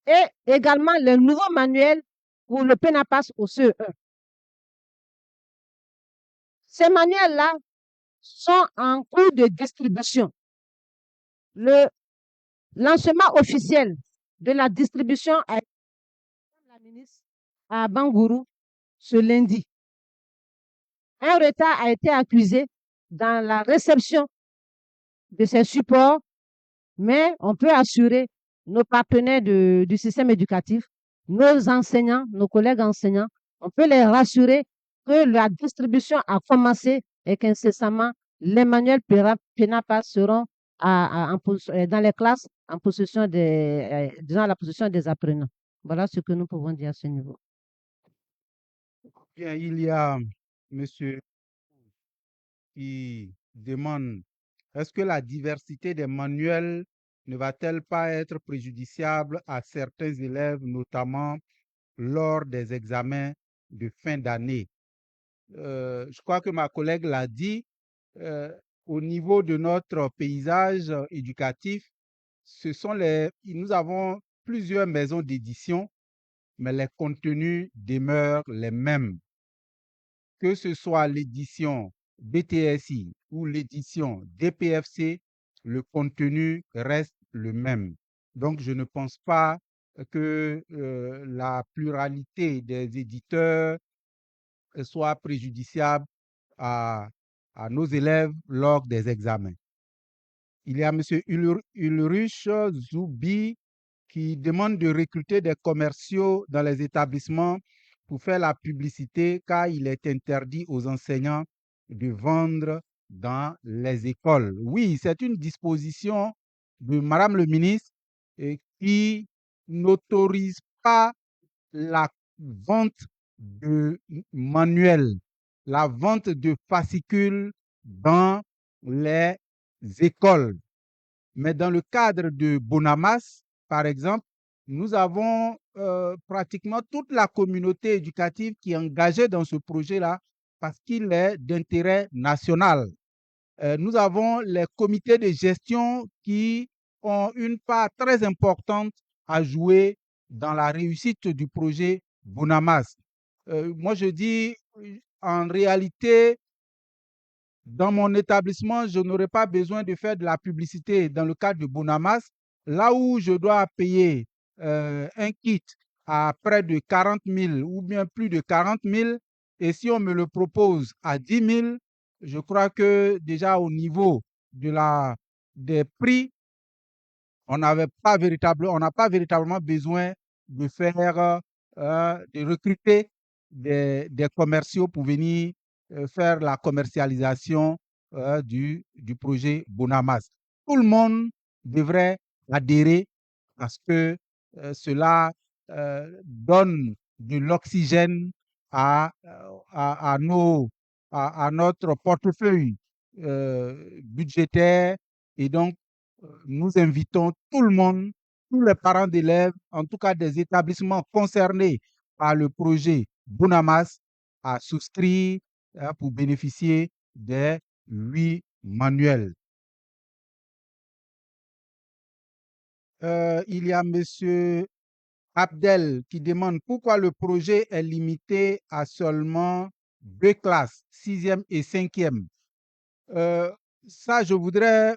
et également les nouveaux manuels pour le PENAPAS au CE1. Ces manuels-là sont en cours de distribution. Le lancement officiel de la distribution a été par la ministre à Bangourou ce lundi. Un retard a été accusé dans la réception de ces supports, mais on peut assurer nos partenaires du système éducatif, nos enseignants, nos collègues enseignants, on peut les rassurer que la distribution a commencé et qu'incessamment, les manuels PENAPAS seront dans les classes en possession disons à la possession des apprenants. Voilà ce que nous pouvons dire à ce niveau. Bien, il y a monsieur qui demande, est-ce que la diversité des manuels ne va-t-elle pas être préjudiciable à certains élèves, notamment lors des examens de fin d'année? Je crois que ma collègue l'a dit, au niveau de notre paysage éducatif, nous avons plusieurs maisons d'édition, mais les contenus demeurent les mêmes. Que ce soit l'édition BTSI ou l'édition DPFC, le contenu reste le même. Donc, je ne pense pas que la pluralité des éditeurs soit préjudiciable à nos élèves lors des examens. Il y a M. Ulrich Zoubi qui demande de recruter des commerciaux dans les établissements pour faire la publicité car il est interdit aux enseignants de vendre dans les écoles. Oui, c'est une disposition de Madame le ministre qui n'autorise pas la vente de manuels, la vente de fascicules dans les écoles. Mais dans le cadre de Bonamas, par exemple, nous avons pratiquement toute la communauté éducative qui est engagée dans ce projet-là parce qu'il est d'intérêt national. Nous avons les comités de gestion qui ont une part très importante à jouer dans la réussite du projet Bonamas. Moi, je dis, en réalité, dans mon établissement, je n'aurais pas besoin de faire de la publicité dans le cadre de Bonamas. Là où je dois payer un kit à près de 40 000 ou bien plus de 40 000, et si on me le propose à 10 000, je crois que déjà au niveau des prix, on n'a pas véritablement besoin de faire, de recruter des commerciaux pour venir faire la commercialisation du projet Bonamas. Tout le monde devrait adhérer parce que cela donne de l'oxygène à notre portefeuille budgétaire, et donc nous invitons tout le monde, tous les parents d'élèves, en tout cas des établissements concernés par le projet Bonamas, à souscrire pour bénéficier des 8 manuels. Il y a M. Abdel qui demande pourquoi le projet est limité à seulement 2 classes, 6e et 5e. Ça, je voudrais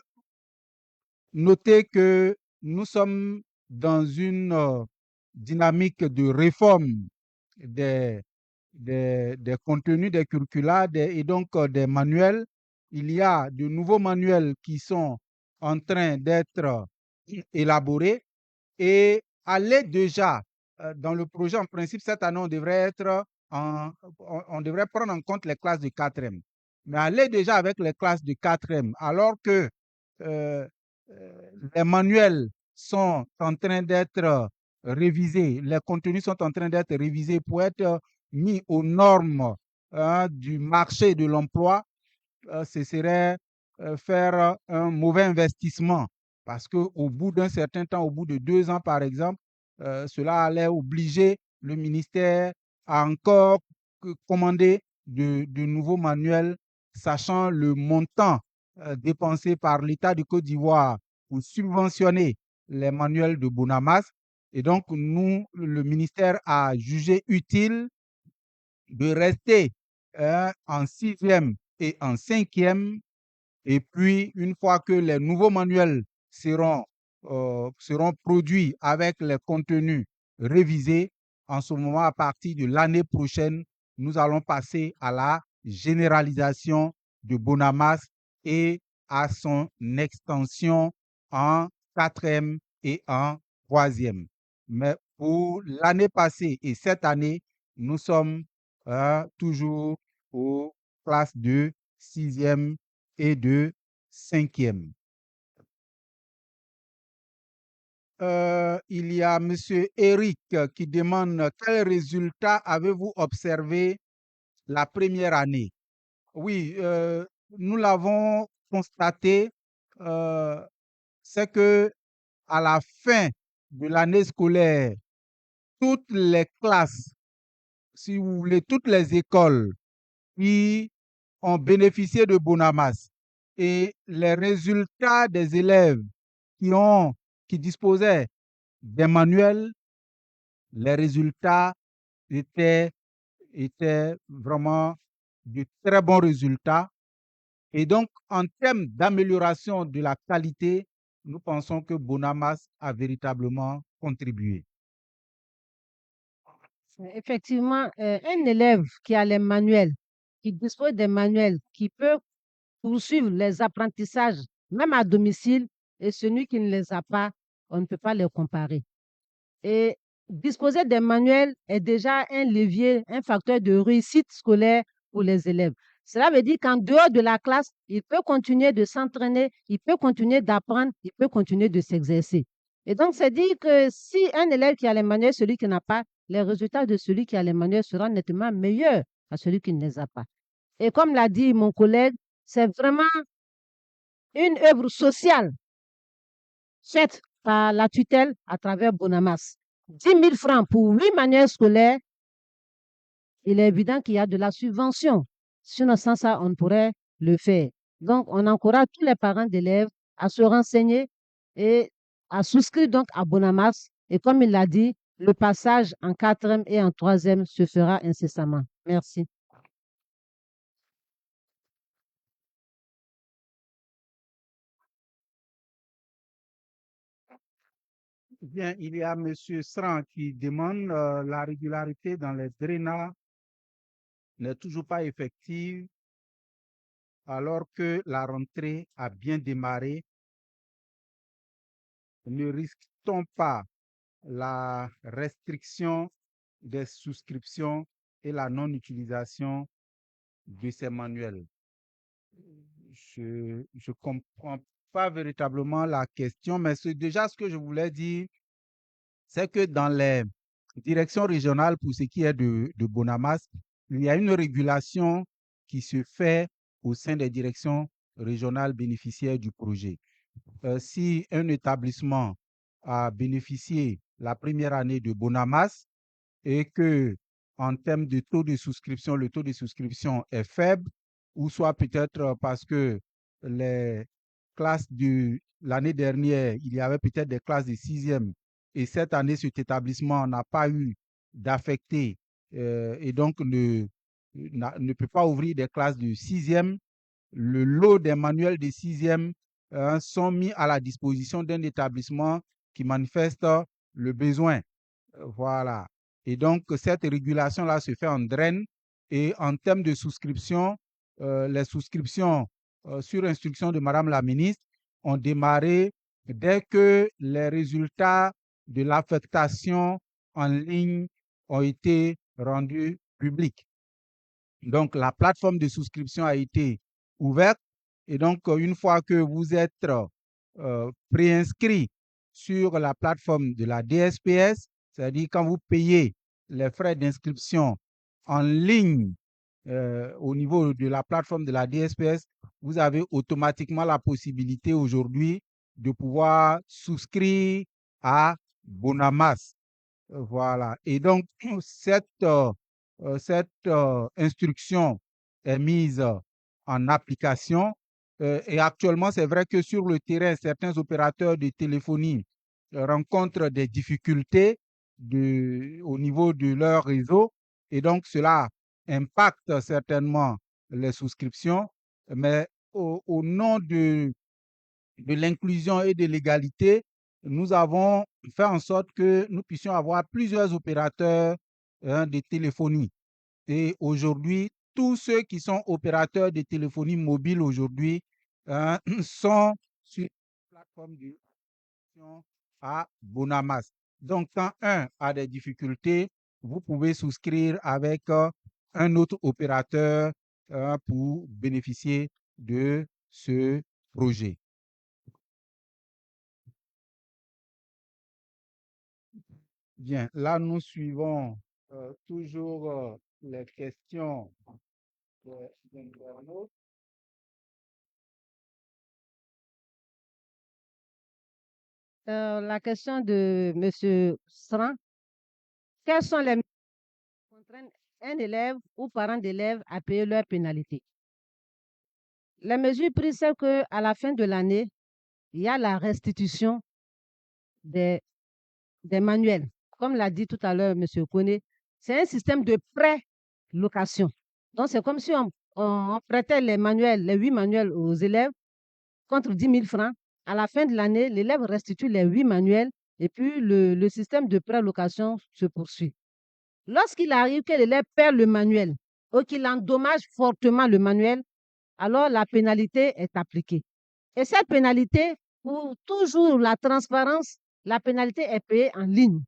noter que nous sommes dans une dynamique de réforme des, des contenus, des curricula et donc des manuels. Il y a de nouveaux manuels qui sont en train d'être élaborés et aller déjà dans le projet, en principe, cette année, on devrait prendre en compte les classes de 4e. Mais aller déjà avec les classes de 4e, alors que euh, les manuels sont en train d'être révisés, les contenus sont en train d'être révisés pour être mis aux normes du marché de l'emploi, ce serait faire un mauvais investissement parce qu'au bout d'un certain temps, au bout de 2 ans par exemple, cela allait obliger le ministère à encore commander de nouveaux manuels, sachant le montant dépensé par l'État du Côte d'Ivoire pour subventionner les manuels de Bonamas. Et donc, nous, le ministère a jugé utile de rester en 6e et en 5e. Et puis, une fois que les nouveaux manuels seront produits avec les contenus révisés, en ce moment, à partir de l'année prochaine, nous allons passer à la généralisation de Bonamas et à son extension en 4e et en 3e. Mais pour l'année passée et cette année, nous sommes toujours aux classes de 6e et de 5e. Il y a M. Eric qui demande quels résultats avez-vous observé la première année? Oui, nous l'avons constaté, c'est que à la fin de l'année scolaire, toutes les classes, si vous voulez, toutes les écoles qui ont bénéficié de Bonamas et les résultats des élèves qui disposaient des manuels, les résultats étaient vraiment de très bons résultats. Et donc, en termes d'amélioration de la qualité, nous pensons que Bonamas a véritablement contribué. Effectivement, un élève qui a les manuels, qui dispose des manuels, qui peut poursuivre les apprentissages, même à domicile, et celui qui ne les a pas, on ne peut pas les comparer. Et disposer des manuels est déjà un levier, un facteur de réussite scolaire pour les élèves. Cela veut dire qu'en dehors de la classe, il peut continuer de s'entraîner, il peut continuer d'apprendre, il peut continuer de s'exercer. Et donc, c'est dire que si un élève qui a les manuels, celui qui n'a pas, les résultats de celui qui a les manuels seront nettement meilleurs à celui qui ne les a pas. Et comme l'a dit mon collègue, c'est vraiment une œuvre sociale faite par la tutelle à travers Bonamas. 10 000 francs pour 8 manuels scolaires, il est évident qu'il y a de la subvention. Sinon, sans ça, on ne pourrait le faire. Donc, on encourage tous les parents d'élèves à se renseigner et à souscrire donc à Bonamas. Et comme il l'a dit, le passage en 4e et en 3e se fera incessamment. Merci. Bien, il y a M. Sran qui demande la régularité dans les drainages n'est toujours pas effective alors que la rentrée a bien démarré. Ne risque-t-on pas la restriction des souscriptions et la non-utilisation de ces manuels? Je ne comprends pas véritablement la question, mais c'est déjà ce que je voulais dire, c'est que dans les directions régionales, pour ce qui est de Bonamas, il y a une régulation qui se fait au sein des directions régionales bénéficiaires du projet. Si un établissement a bénéficié la première année de Bonamas et que en termes de taux de souscription, le taux de souscription est faible, ou soit peut-être parce que les classes de l'année dernière, il y avait peut-être des classes de 6e et cette année, cet établissement n'a pas eu d'affecté et donc ne peut pas ouvrir des classes de sixième, le lot des manuels de sixième sont mis à la disposition d'un établissement qui manifeste le besoin. Voilà. Et donc, cette régulation-là se fait en draine. Et en termes de souscription, les souscriptions sur instruction de Madame la ministre ont démarré dès que les résultats de l'affectation en ligne ont été rendus publics. Donc, la plateforme de souscription a été ouverte. Et donc, une fois que vous êtes préinscrit sur la plateforme de la DSPS, c'est-à-dire quand vous payez les frais d'inscription en ligne au niveau de la plateforme de la DSPS, vous avez automatiquement la possibilité aujourd'hui de pouvoir souscrire à Bonamas. Voilà. Et donc, cette instruction est mise en application. Et actuellement, c'est vrai que sur le terrain, certains opérateurs de téléphonie rencontrent des difficultés au niveau de leur réseau. Et donc, cela impacte certainement les souscriptions. Mais au nom de l'inclusion et de l'égalité, nous avons fait en sorte que nous puissions avoir plusieurs opérateurs de téléphonie. Et aujourd'hui, tous ceux qui sont opérateurs de téléphonie mobile aujourd'hui sont sur la plateforme de à Bonamas. Donc, quand un a des difficultés, vous pouvez souscrire avec un autre opérateur pour bénéficier de ce projet. Bien, là, nous suivons toujours les questions des internautes. La question de M. Sran, quelles sont les mesures qui contraignent un élève ou parent d'élève à payer leur pénalité? Les mesures prises, c'est qu'à la fin de l'année, il y a la restitution des, des manuels. Comme l'a dit tout à l'heure M. Kone, c'est un système de pré-location. Donc, c'est comme si on prêtait les manuels, les 8 manuels aux élèves contre 10 000 francs. À la fin de l'année, l'élève restitue les 8 manuels et puis le système de pré-location se poursuit. Lorsqu'il arrive que l'élève perd le manuel ou qu'il endommage fortement le manuel, alors la pénalité est appliquée. Et cette pénalité, pour toujours la transparence, la pénalité est payée en ligne.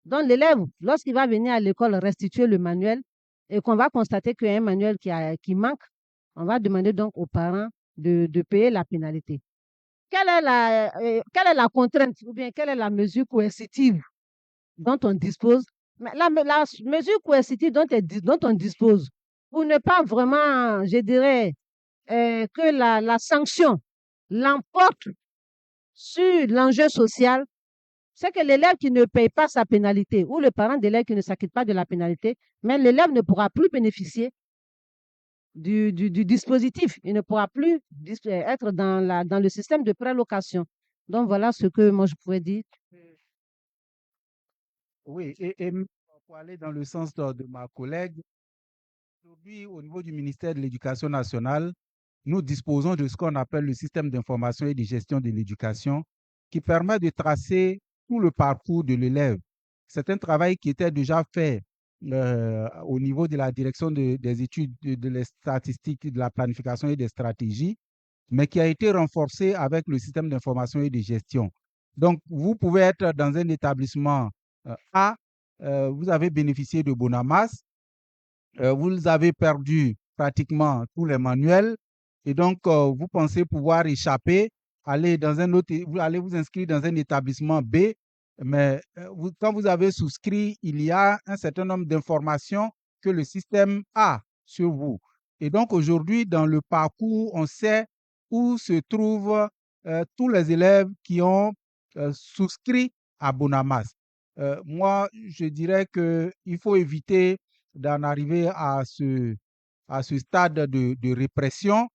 Donc l'élève, lorsqu'il va venir à l'école restituer le manuel et qu'on va constater qu'il y a un manuel qui manque, on va demander donc aux parents de payer la pénalité. Quelle est la contrainte ou bien quelle est la mesure coercitive dont on dispose? La mesure coercitive dont on dispose pour ne pas vraiment, je dirais, que la sanction l'emporte sur l'enjeu social, c'est que l'élève qui ne paye pas sa pénalité ou le parent d'élève qui ne s'acquitte pas de la pénalité, mais l'élève ne pourra plus bénéficier du dispositif. Il ne pourra plus être dans le système de prélocation. Donc, voilà ce que moi je pourrais dire. Oui, et pour aller dans le sens de ma collègue, aujourd'hui, au niveau du ministère de l'Éducation nationale, nous disposons de ce qu'on appelle le système d'information et de gestion de l'éducation qui permet de tracer tout le parcours de l'élève. C'est un travail qui était déjà fait au niveau de la direction des études, des statistiques, de la planification et des stratégies, mais qui a été renforcé avec le système d'information et de gestion. Donc, vous pouvez être dans un établissement A, vous avez bénéficié de Bonamas, vous avez perdu pratiquement tous les manuels et donc vous pensez pouvoir échapper, aller dans un autre, vous allez vous inscrire dans un établissement B, mais quand vous avez souscrit, il y a un certain nombre d'informations que le système a sur vous. Et donc aujourd'hui, dans le parcours, on sait où se trouvent tous les élèves qui ont souscrit à Bonamas. Moi, je dirais qu'il faut éviter d'en arriver à ce stade de répression,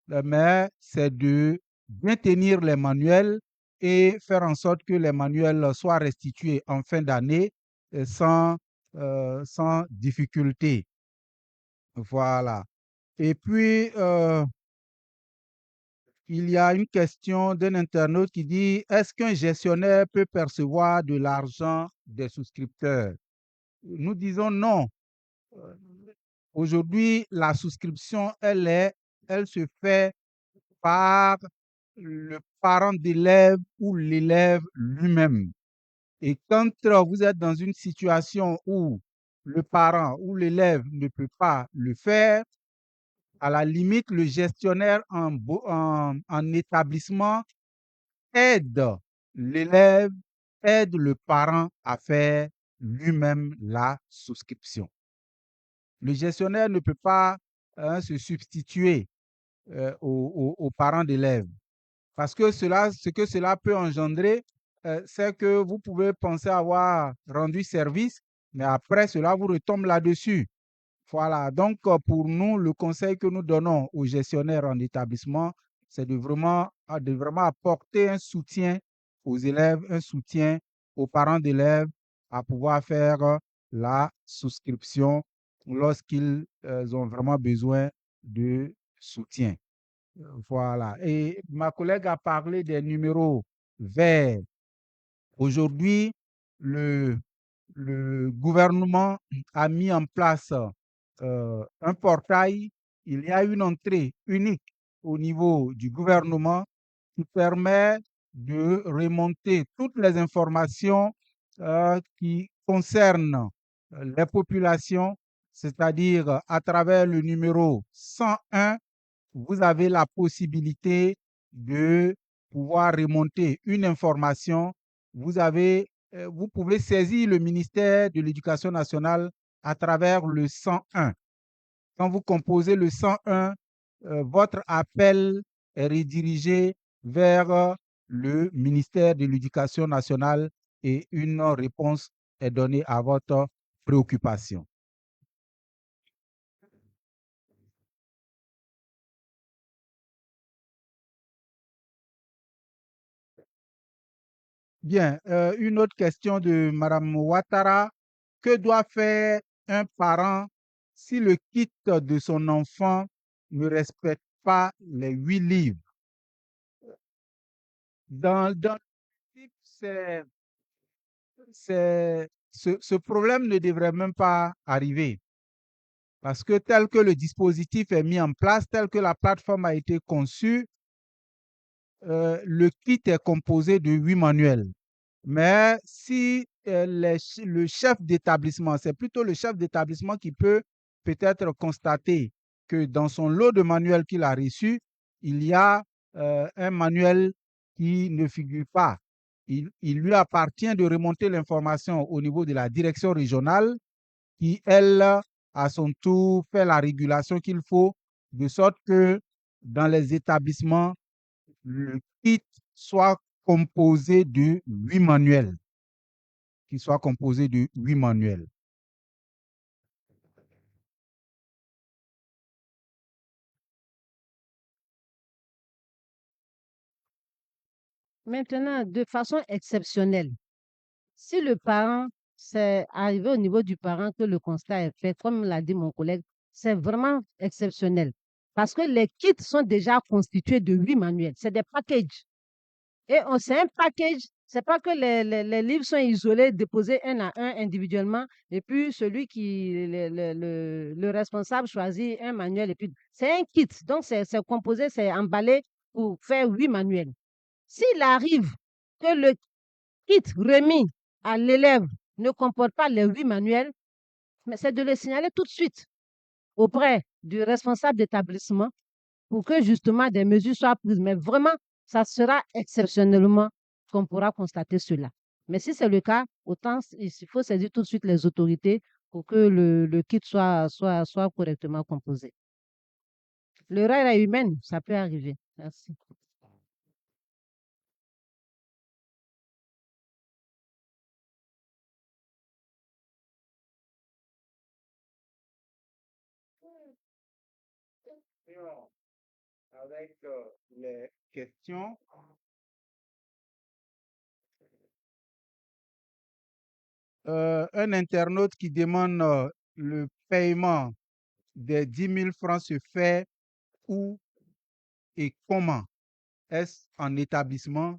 mais c'est de bien tenir les manuels et faire en sorte que les manuels soient restitués en fin d'année sans difficulté. Voilà. Et puis, il y a une question d'un internaute qui dit, est-ce qu'un gestionnaire peut percevoir de l'argent des souscripteurs? Nous disons non. Euh, Aujourd'hui, la souscription, elle se fait par le parent d'élève ou l'élève lui-même. Et quand vous êtes dans une situation où le parent ou l'élève ne peut pas le faire, à la limite, le gestionnaire en établissement aide l'élève, aide le parent à faire lui-même la souscription. Le gestionnaire ne peut pas se substituer aux parents d'élèves. Parce que ce que cela peut engendrer, c'est que vous pouvez penser avoir rendu service, mais après cela vous retombe là-dessus. Voilà, donc pour nous, le conseil que nous donnons aux gestionnaires en établissement, c'est de vraiment apporter un soutien aux élèves, un soutien aux parents d'élèves à pouvoir faire la souscription lorsqu'ils ont vraiment besoin de soutien. Voilà. Et ma collègue a parlé des numéros verts. Aujourd'hui, le, le gouvernement a mis en place un portail. Il y a une entrée unique au niveau du gouvernement qui permet de remonter toutes les informations qui concernent les populations, c'est-à-dire à travers le numéro 101, vous avez la possibilité de pouvoir remonter une information. Vous pouvez saisir le ministère de l'Éducation nationale à travers le 101. Quand vous composez le 101, votre appel est redirigé vers le ministère de l'Éducation nationale et une réponse est donnée à votre préoccupation. Bien, une autre question de Madame Ouattara. Que doit faire un parent si le kit de son enfant ne respecte pas les 8 livres? Dans le principe, ce problème ne devrait même pas arriver parce que tel que le dispositif est mis en place, tel que la plateforme a été conçue, le kit est composé de 8 manuels. Mais si le chef d'établissement, c'est plutôt le chef d'établissement qui peut peut-être constater que dans son lot de manuels qu'il a reçu, il y a un manuel qui ne figure pas. Il lui appartient de remonter l'information au niveau de la direction régionale qui, elle, à son tour, fait la régulation qu'il faut, de sorte que dans les établissements, le kit soit composé de 8 manuels, qui soit composé de 8 manuels. Maintenant, de façon exceptionnelle, si le parent, c'est arrivé au niveau du parent que le constat est fait, comme l'a dit mon collègue, c'est vraiment exceptionnel. Parce que les kits sont déjà constitués de 8 manuels. C'est des packages. Et c'est un package. C'est pas que les livres sont isolés, déposés un à un individuellement, et puis le responsable choisit un manuel, et puis c'est un kit. Donc, c'est composé, c'est emballé pour faire 8 manuels. S'il arrive que le kit remis à l'élève ne comporte pas les 8 manuels, mais c'est de le signaler tout de suite auprès du responsable d'établissement pour que justement des mesures soient prises. Mais vraiment, ça sera exceptionnellement qu'on pourra constater cela. Mais si c'est le cas, autant il faut saisir tout de suite les autorités pour que le kit soit correctement composé. L'erreur est humaine, ça peut arriver. Merci. Avec les questions un internaute qui demande le paiement des 10 000 francs se fait où et comment? Est-ce en établissement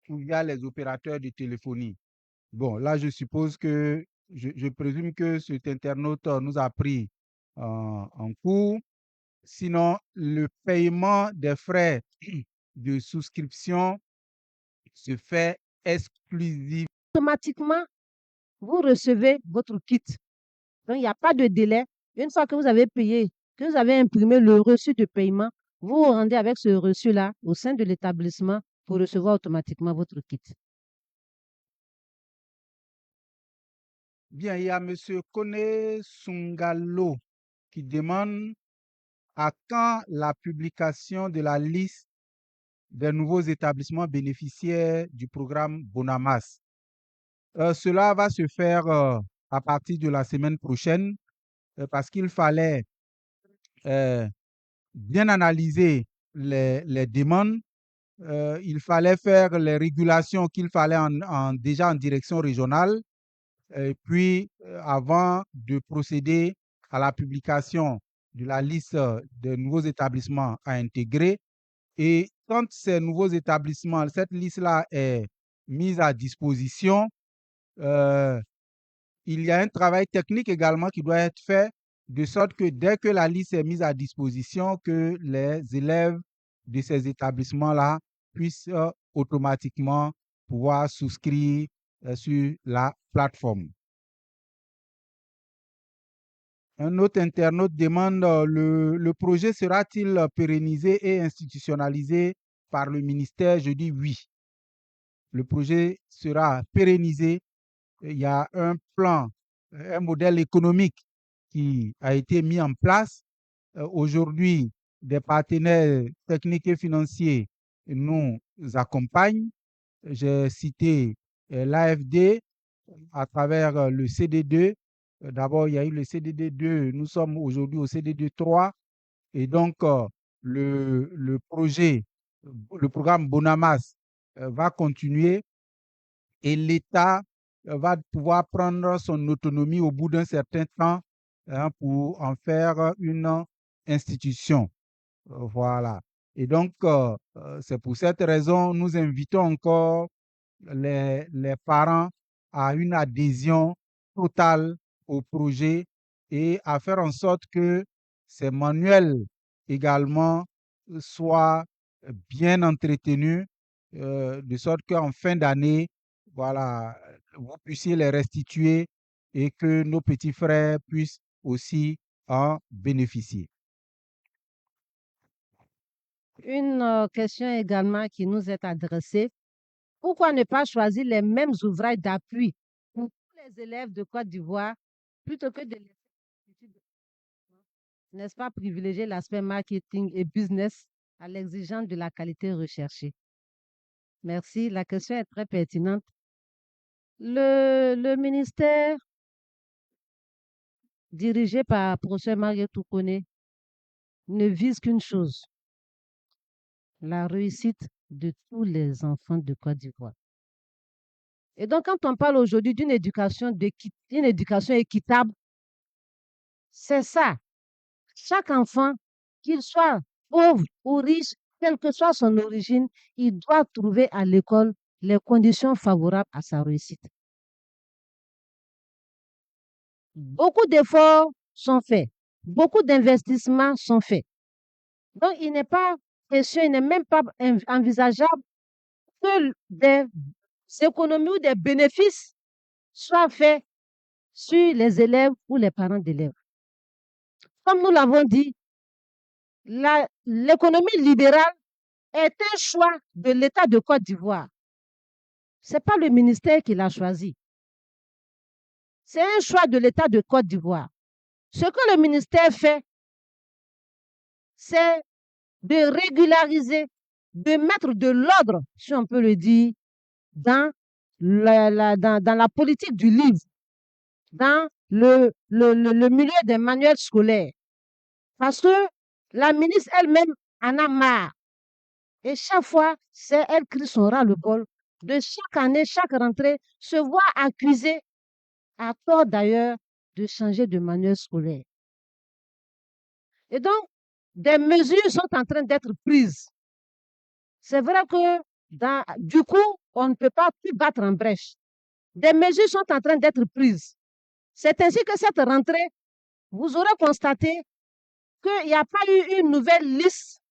ou via les opérateurs de téléphonie? Bon, là, je suppose que, je présume que cet internaute nous a pris en cours. Sinon, le paiement des frais de souscription se fait exclusivement. Automatiquement, vous recevez votre kit. Donc, il n'y a pas de délai. Une fois que vous avez payé, que vous avez imprimé le reçu de paiement, vous vous rendez avec ce reçu-là au sein de l'établissement pour recevoir automatiquement votre kit. Bien, il y a M. Kone Sungalo qui demande à quand la publication de la liste des nouveaux établissements bénéficiaires du programme Bonamas. Cela va se faire à partir de la semaine prochaine parce qu'il fallait bien analyser les demandes. Il fallait faire les régulations qu'il fallait déjà en direction régionale. Et puis, avant de procéder à la publication de la liste des nouveaux établissements à intégrer, et quand ces nouveaux établissements, cette liste-là est mise à disposition, il y a un travail technique également qui doit être fait, de sorte que dès que la liste est mise à disposition, que les élèves de ces établissements-là puissent automatiquement pouvoir souscrire sur la plateforme. Un autre internaute demande le projet sera-t-il pérennisé et institutionnalisé par le ministère? Je dis oui. Le projet sera pérennisé. Il y a un plan, un modèle économique qui a été mis en place. Aujourd'hui, des partenaires techniques et financiers nous accompagnent. J'ai cité l'AFD à travers le CDD. D'abord, il y a eu le CDD2. Nous sommes aujourd'hui au CDD3. Et donc, le projet, le programme Bonamas va continuer et l'État va pouvoir prendre son autonomie au bout d'un certain temps pour en faire une institution. Voilà. Et donc, c'est pour cette raison, nous invitons encore les parents à une adhésion totale au projet et à faire en sorte que ces manuels également soient bien entretenus, de sorte qu'en fin d'année, voilà, vous puissiez les restituer et que nos petits frères puissent aussi en bénéficier. Une question également qui nous est adressée. Pourquoi ne pas choisir les mêmes ouvrages d'appui pour tous les élèves de Côte d'Ivoire plutôt que de laisser, n'est-ce pas, privilégier l'aspect marketing et business à l'exigence de la qualité recherchée? Merci. La question est très pertinente. Le ministère dirigé par professeur Mario Toukone ne vise qu'une chose, la réussite de tous les enfants de Côte d'Ivoire. Et donc, quand on parle aujourd'hui d'une éducation équitable, c'est ça. Chaque enfant, qu'il soit pauvre ou riche, quelle que soit son origine, il doit trouver à l'école les conditions favorables à sa réussite. Beaucoup d'efforts sont faits, beaucoup d'investissements sont faits. Donc, il n'est pas question, il n'est même pas envisageable que des économies ou des bénéfices soient faits sur les élèves ou les parents d'élèves. Comme nous l'avons dit, l'économie libérale est un choix de l'État de Côte d'Ivoire. Ce n'est pas le ministère qui l'a choisi. C'est un choix de l'État de Côte d'Ivoire. Ce que le ministère fait, c'est de régulariser, de mettre de l'ordre, si on peut le dire, dans la politique du livre, dans le milieu des manuels scolaires. Parce que la ministre elle-même en a marre. Et chaque fois, c'est elle crie son ras-le-bol de chaque année, chaque rentrée, se voir accuser à tort d'ailleurs, de changer de manuel scolaire. Et donc, des mesures sont en train d'être prises. C'est vrai que du coup, on ne peut pas plus battre en brèche. Des mesures sont en train d'être prises. C'est ainsi que cette rentrée, vous aurez constaté qu'il n'y a pas eu une nouvelle liste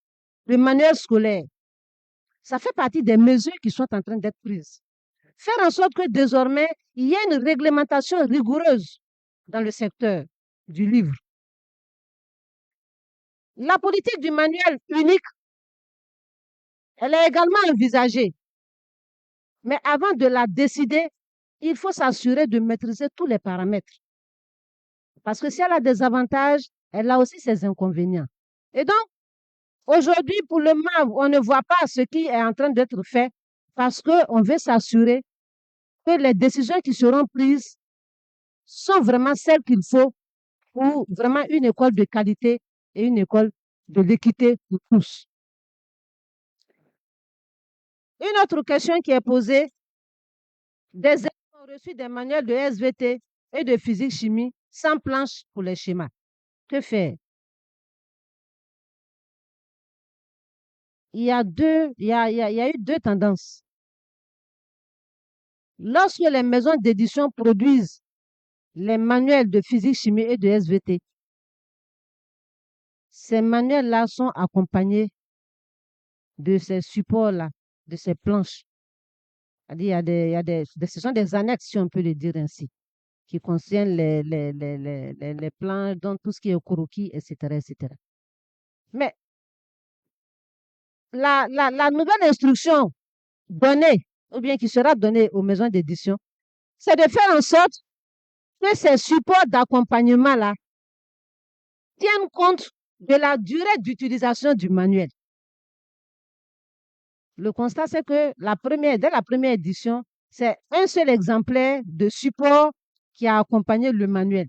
de manuels scolaires. Ça fait partie des mesures qui sont en train d'être prises. Faire en sorte que désormais, il y ait une réglementation rigoureuse dans le secteur du livre. La politique du manuel unique, elle est également envisagée. Mais avant de la décider, il faut s'assurer de maîtriser tous les paramètres. Parce que si elle a des avantages, elle a aussi ses inconvénients. Et donc, aujourd'hui, pour le moment, on ne voit pas ce qui est en train d'être fait parce qu'on veut s'assurer que les décisions qui seront prises sont vraiment celles qu'il faut pour vraiment une école de qualité et une école de l'équité pour tous. Une autre question qui est posée, des élèves ont reçu des manuels de SVT et de physique-chimie sans planche pour les schémas. Que faire? Il y a eu deux tendances. Lorsque les maisons d'édition produisent les manuels de physique-chimie et de SVT, ces manuels-là sont accompagnés de ces supports-là, de ces planches. C'est-à-dire, ce sont des annexes, si on peut le dire ainsi, qui contiennent les plans, donc tout ce qui est croquis, etc., etc. Mais la nouvelle instruction donnée, ou bien qui sera donnée aux maisons d'édition, c'est de faire en sorte que ces supports d'accompagnement-là tiennent compte de la durée d'utilisation du manuel. Le constat, c'est que dès la première édition, c'est un seul exemplaire de support qui a accompagné le manuel.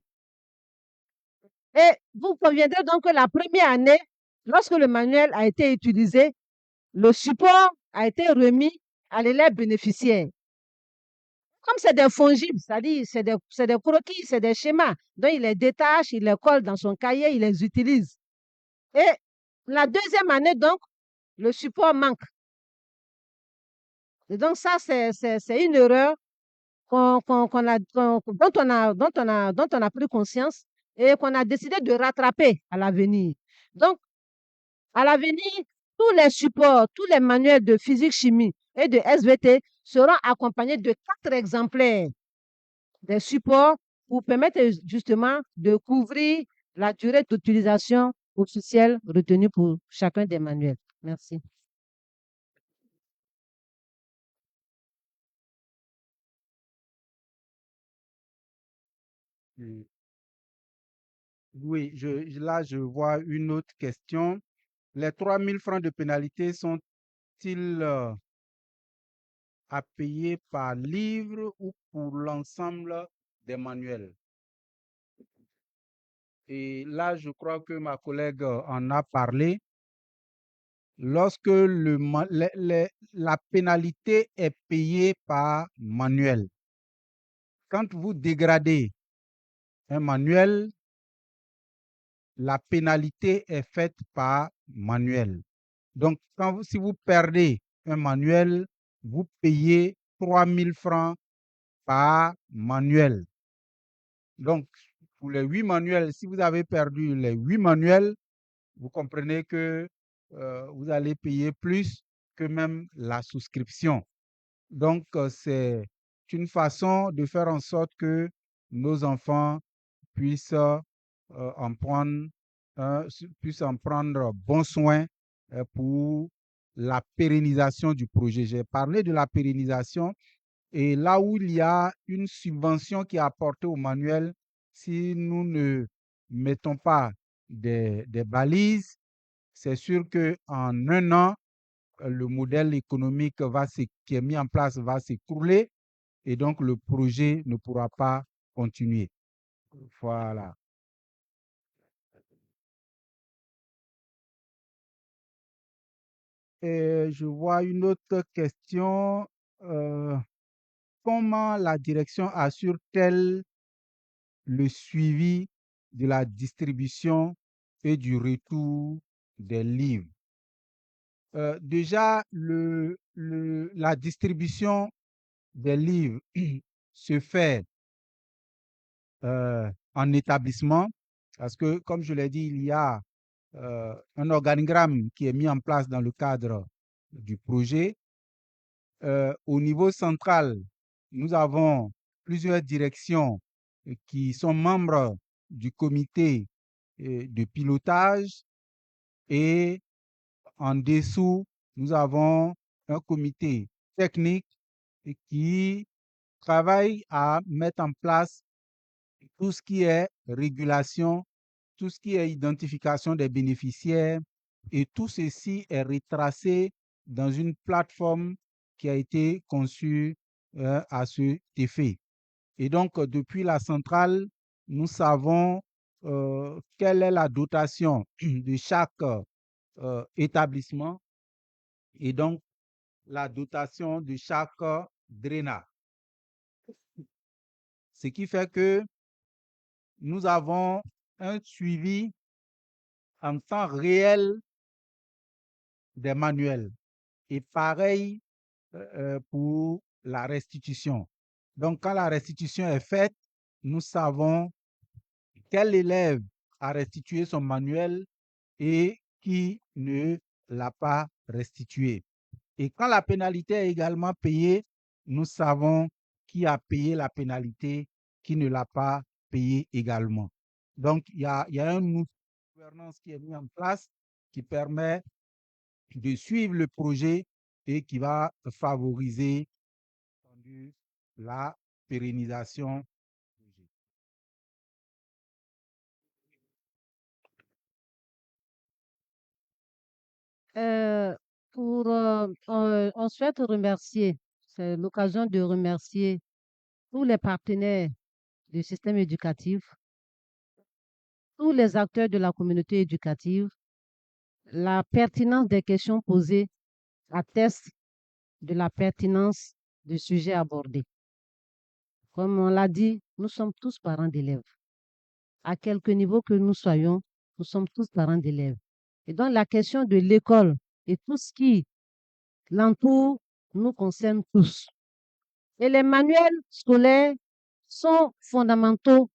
Et vous conviendrez donc que la première année, lorsque le manuel a été utilisé, le support a été remis à l'élève bénéficiaire. Comme c'est des fongibles, c'est-à-dire c'est des croquis, c'est des schémas, donc il les détache, il les colle dans son cahier, il les utilise. Et la deuxième année, donc, le support manque. Et donc ça, c'est une erreur dont on a pris conscience et qu'on a décidé de rattraper à l'avenir. Donc, à l'avenir, tous les supports, tous les manuels de physique, chimie et de SVT seront accompagnés de 4 exemplaires des supports pour permettre justement de couvrir la durée d'utilisation officielle retenue pour chacun des manuels. Merci. Oui, là, je vois une autre question. Les 3 000 francs de pénalité sont-ils à payer par livre ou pour l'ensemble des manuels? Et là, je crois que ma collègue en a parlé. Lorsque la pénalité est payée par manuel, quand vous dégradez un manuel, la pénalité est faite par manuel. Donc, si vous perdez un manuel, vous payez 3 000 francs par manuel. Donc, pour les 8 manuels, si vous avez perdu les 8 manuels, vous comprenez que vous allez payer plus que même la souscription. Donc, c'est une façon de faire en sorte que nos enfants puissent en prendre, puissent en prendre bon soin pour la pérennisation du projet. J'ai parlé de la pérennisation et là où il y a une subvention qui est apportée au manuel, si nous ne mettons pas des balises, c'est sûr qu'en un an, le modèle économique qui est mis en place va s'écrouler et donc le projet ne pourra pas continuer. Voilà. Et je vois une autre question. Comment la direction assure-t-elle le suivi de la distribution et du retour des livres. Déjà, la distribution des livres se fait en établissement parce que, comme je l'ai dit, il y a un organigramme qui est mis en place dans le cadre du projet. Au niveau central, nous avons plusieurs directions qui sont membres du comité de pilotage et en dessous, nous avons un comité technique qui travaille à mettre en place tout ce qui est régulation, tout ce qui est identification des bénéficiaires, et tout ceci est retracé dans une plateforme qui a été conçue à cet effet. Et donc, depuis la centrale, nous savons quelle est la dotation de chaque établissement et donc la dotation de chaque DRENA. Ce qui fait que nous avons un suivi en temps réel des manuels. Et pareil pour la restitution. Donc, quand la restitution est faite, nous savons quel élève a restitué son manuel et qui ne l'a pas restitué. Et quand la pénalité est également payée, nous savons qui a payé la pénalité, qui ne l'a pas payé également. Donc, il y a un outil de gouvernance qui est mis en place qui permet de suivre le projet et qui va favoriser la pérennisation. Euh, on souhaite remercier, c'est l'occasion de remercier tous les partenaires du système éducatif, tous les acteurs de la communauté éducative. La pertinence des questions posées atteste de la pertinence du sujet abordé. Comme on l'a dit, nous sommes tous parents d'élèves. À quelque niveau que nous soyons, nous sommes tous parents d'élèves. Et donc la question de l'école et tout ce qui l'entoure nous concerne tous. Et les manuels scolaires sont fondamentaux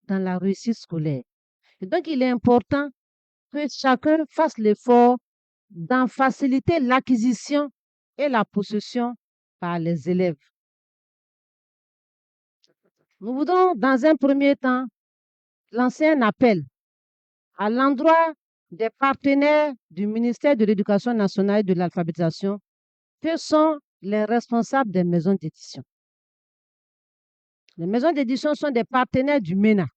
dans la réussite scolaire. Et donc il est important que chacun fasse l'effort d'en faciliter l'acquisition et la possession par les élèves. Nous voudrons, dans un premier temps, lancer un appel à l'endroit des partenaires du ministère de l'Éducation nationale et de l'alphabétisation, que sont les responsables des maisons d'édition. Les maisons d'édition sont des partenaires du MENA.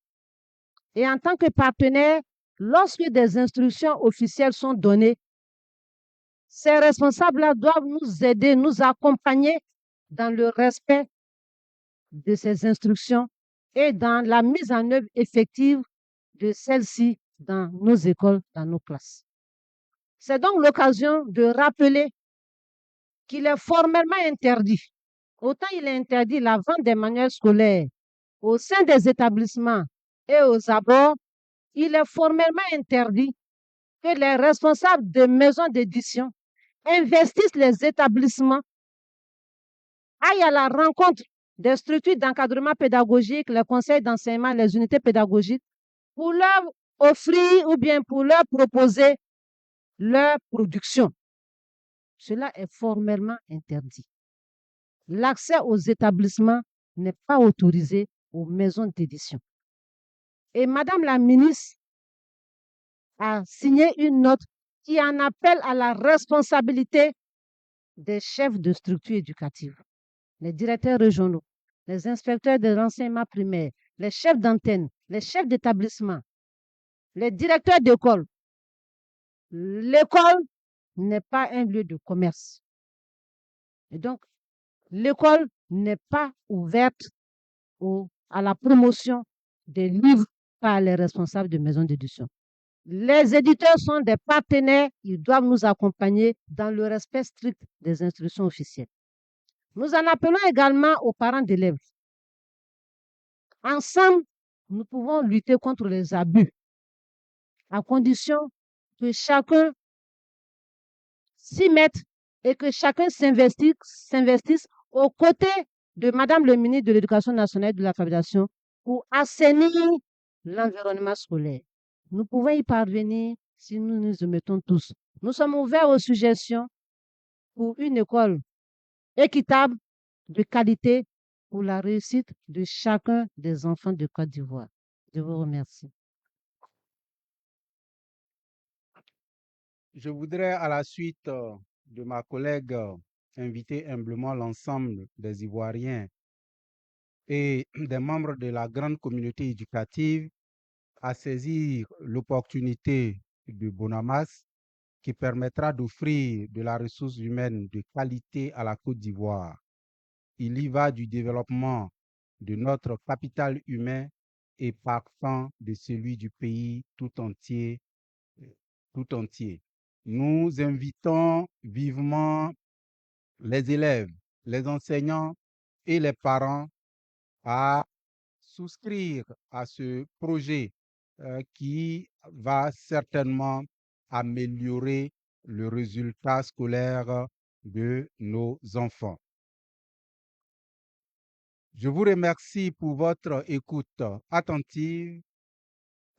Et en tant que partenaires, lorsque des instructions officielles sont données, ces responsables-là doivent nous aider, nous accompagner dans le respect de ces instructions et dans la mise en œuvre effective de celles-ci dans nos écoles, dans nos classes. C'est donc l'occasion de rappeler qu'il est formellement interdit. Autant il est interdit la vente des manuels scolaires au sein des établissements et aux abords, il est formellement interdit que les responsables de maisons d'édition investissent les établissements, aillent à la rencontre des structures d'encadrement pédagogique, les conseils d'enseignement, les unités pédagogiques, pour leur offrir ou bien pour leur proposer leur production. Cela est formellement interdit. L'accès aux établissements n'est pas autorisé aux maisons d'édition. Et Madame la ministre a signé une note qui en appelle à la responsabilité des chefs de structures éducatives, les directeurs régionaux, les inspecteurs de l'enseignement primaire, les chefs d'antenne, les chefs d'établissement, les directeurs d'école. L'école n'est pas un lieu de commerce. Et donc, l'école n'est pas ouverte à la promotion des livres par les responsables de maisons d'édition. Les éditeurs sont des partenaires, ils doivent nous accompagner dans le respect strict des instructions officielles. Nous en appelons également aux parents d'élèves. Ensemble, nous pouvons lutter contre les abus, à condition que chacun s'y mette et que chacun s'investisse aux côtés de Madame le ministre de l'Éducation nationale et de l'alphabétisation pour assainir l'environnement scolaire. Nous pouvons y parvenir si nous nous y mettons tous. Nous sommes ouverts aux suggestions pour une école équitable, de qualité, pour la réussite de chacun des enfants de Côte d'Ivoire. Je vous remercie. Je voudrais, à la suite de ma collègue, inviter humblement l'ensemble des Ivoiriens et des membres de la grande communauté éducative à saisir l'opportunité de Bonamas qui permettra d'offrir de la ressource humaine de qualité à la Côte d'Ivoire. Il y va du développement de notre capital humain et partant de celui du pays tout entier. Nous invitons vivement les élèves, les enseignants et les parents à souscrire à ce projet qui va certainement améliorer le résultat scolaire de nos enfants. Je vous remercie pour votre écoute attentive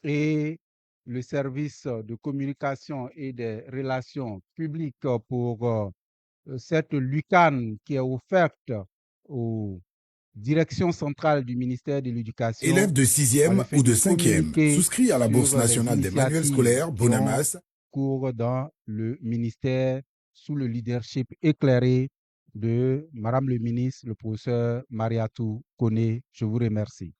et le service de communication et des relations publiques pour cette lucane qui est offerte aux directions centrales du ministère de l'Éducation. Élèves de 6e ou de 5e, souscrits à la Bourse nationale des manuels scolaires Bonamas, cours dans le ministère sous le leadership éclairé de Madame le ministre, le professeur Mariatou Koné. Je vous remercie.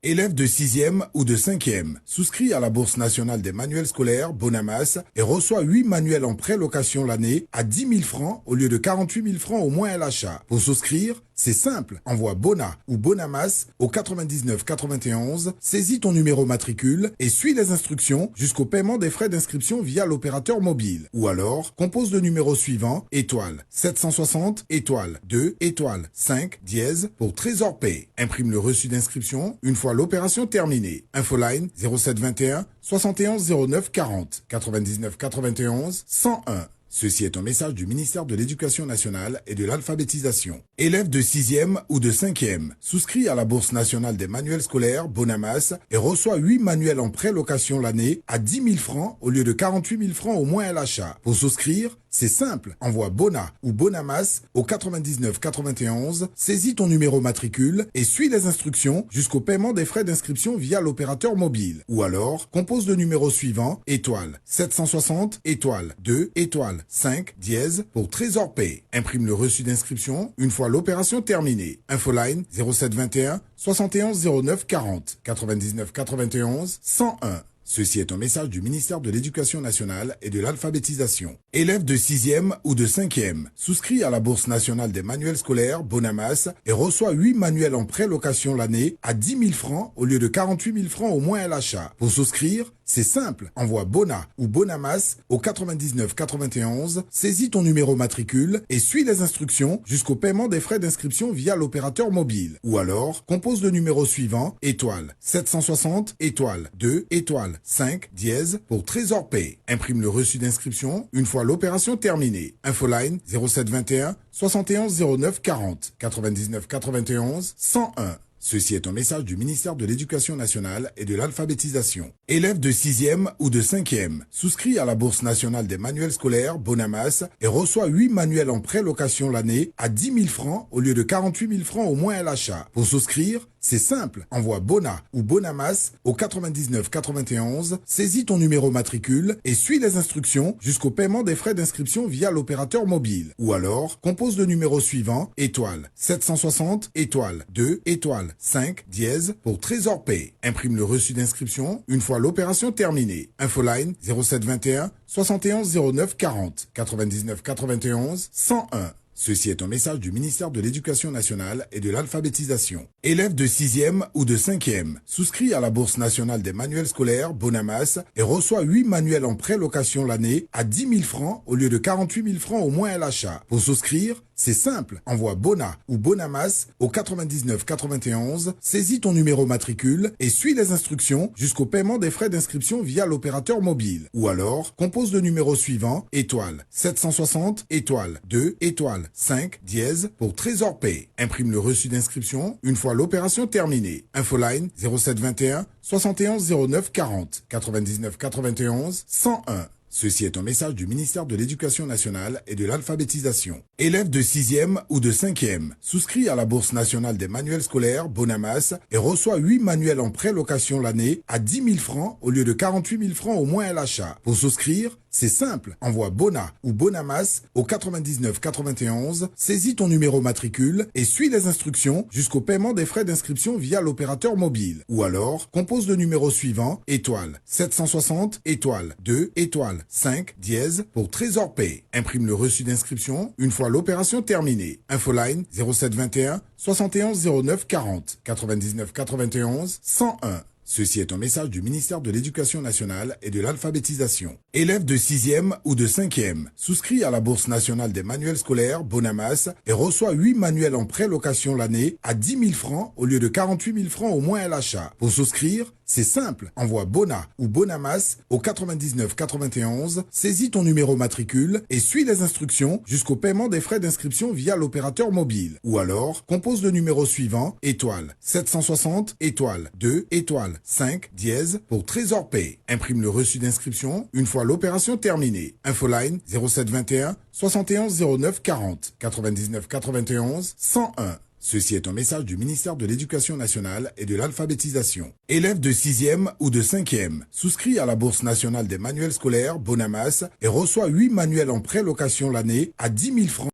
Élèves de 6e ou de 5e, souscrits à la Bourse nationale des manuels scolaires Bonamas et reçoit 8 manuels en pré-location l'année à 10 000 francs au lieu de 48 000 francs au moins à l'achat. Pour souscrire, c'est simple, envoie Bona ou Bonamas au 99 91, saisis ton numéro matricule et suis les instructions jusqu'au paiement des frais d'inscription via l'opérateur mobile. Ou alors, compose le numéro suivant, étoile 760, étoile 2, étoile 5, dièse pour Trésor Pay. Imprime le reçu d'inscription une fois l'opération terminée. Infoline 0721 71 09 40 99 91 101. Ceci est un message du ministère de l'Éducation nationale et de l'alphabétisation. Élèves de 6e ou de 5e, souscrits à la Bourse nationale des manuels scolaires Bonamas et reçoit 8 manuels en pré-location l'année à 10 000 francs au lieu de 48 000 francs au moins à l'achat. Pour souscrire, c'est simple, envoie Bona ou Bonamas au 99 91, saisis ton numéro matricule et suis les instructions jusqu'au paiement des frais d'inscription via l'opérateur mobile. Ou alors, compose le numéro suivant, étoile 760, étoile 2, étoile 5, dièse pour Trésor Pay. Imprime le reçu d'inscription une fois l'opération terminée. Infoline 0721 71 09 40 99 91 101. Ceci est un message du ministère de l'Éducation nationale et de l'alphabétisation. Élèves de 6e ou de 5e, souscrits à la Bourse nationale des manuels scolaires Bonamas et reçoit 8 manuels en pré-location l'année à 10 000 francs au lieu de 48 000 francs au moins à l'achat. Pour souscrire, c'est simple, envoie Bona ou Bonamas au 99 91, saisis ton numéro matricule et suis les instructions jusqu'au paiement des frais d'inscription via l'opérateur mobile. Ou alors, compose le numéro suivant, étoile 760, étoile 2, étoile 5, dièse pour Trésor Pay. Imprime le reçu d'inscription une fois l'opération terminée. Infoline 0721 71 09 40 99 91 101. Ceci est un message du ministère de l'Éducation nationale et de l'alphabétisation. Élèves de 6e ou de 5e, souscrits à la Bourse nationale des manuels scolaires Bonamas et reçoit 8 manuels en pré-location l'année à 10 000 francs au lieu de 48 000 francs au moins à l'achat. Pour souscrire, c'est simple, envoie Bona ou Bonamas au 99 91, saisis ton numéro matricule et suis les instructions jusqu'au paiement des frais d'inscription via l'opérateur mobile. Ou alors, compose le numéro suivant, étoile 760, étoile 2, étoile 5, dièse pour Trésor Pay. Imprime le reçu d'inscription une fois l'opération terminée. Infoline 0721 71 09 40 99 91 101. Ceci est un message du ministère de l'Éducation nationale et de l'alphabétisation. Élèves de 6e ou de 5e, souscrits à la Bourse nationale des manuels scolaires Bonamas et reçoit 8 manuels en pré-location l'année à 10 000 francs au lieu de 48 000 francs au moins à l'achat. Pour souscrire, C'est simple, envoie Bona ou Bonamas au 99 91, saisis ton numéro matricule et suis les instructions jusqu'au paiement des frais d'inscription via l'opérateur mobile. Ou alors, compose le numéro suivant, étoile 760, étoile 2, étoile 5, dièse pour Trésor Pay. Imprime le reçu d'inscription une fois l'opération terminée. Infoline 0721 71 09 40 99 91 101. Ceci est un message du ministère de l'Éducation nationale et de l'alphabétisation. Élève de 6e ou de 5e, souscrit à la Bourse nationale des manuels scolaires Bonamas et reçoit 8 manuels en pré-location l'année à 10 000 francs au lieu de 48 000 francs au moins à l'achat. Pour souscrire, c'est simple, envoie Bona ou Bonamas au 99 91, saisis ton numéro matricule et suis les instructions jusqu'au paiement des frais d'inscription via l'opérateur mobile. Ou alors, compose le numéro suivant, étoile 760, étoile 2, étoile 5, dièse pour Trésor Pay. Imprime le reçu d'inscription une fois l'opération terminée. Infoline 0721 71 09 40 99 91 101. Ceci est un message du ministère de l'Éducation nationale et de l'alphabétisation. Élève de 6e ou de 5e, souscrit à la Bourse nationale des manuels scolaires Bonamas et reçoit 8 manuels en pré-location l'année à 10 000 francs au lieu de 48 000 francs au moins à l'achat. Pour souscrire, c'est simple, envoie Bona ou Bonamas au 99 91, saisis ton numéro matricule et suis les instructions jusqu'au paiement des frais d'inscription via l'opérateur mobile. Ou alors, compose le numéro suivant, étoile 760, étoile 2, étoile 5, dièse pour Trésor Pay. Imprime le reçu d'inscription une fois l'opération terminée. Infoline 0721 71 09 40 99 91 101. Ceci est un message du ministère de l'Éducation nationale et de l'alphabétisation. Élève de 6e ou de 5e, souscrit à la Bourse nationale des manuels scolaires Bonamas et reçoit 8 manuels en pré-location l'année à 10 000 francs.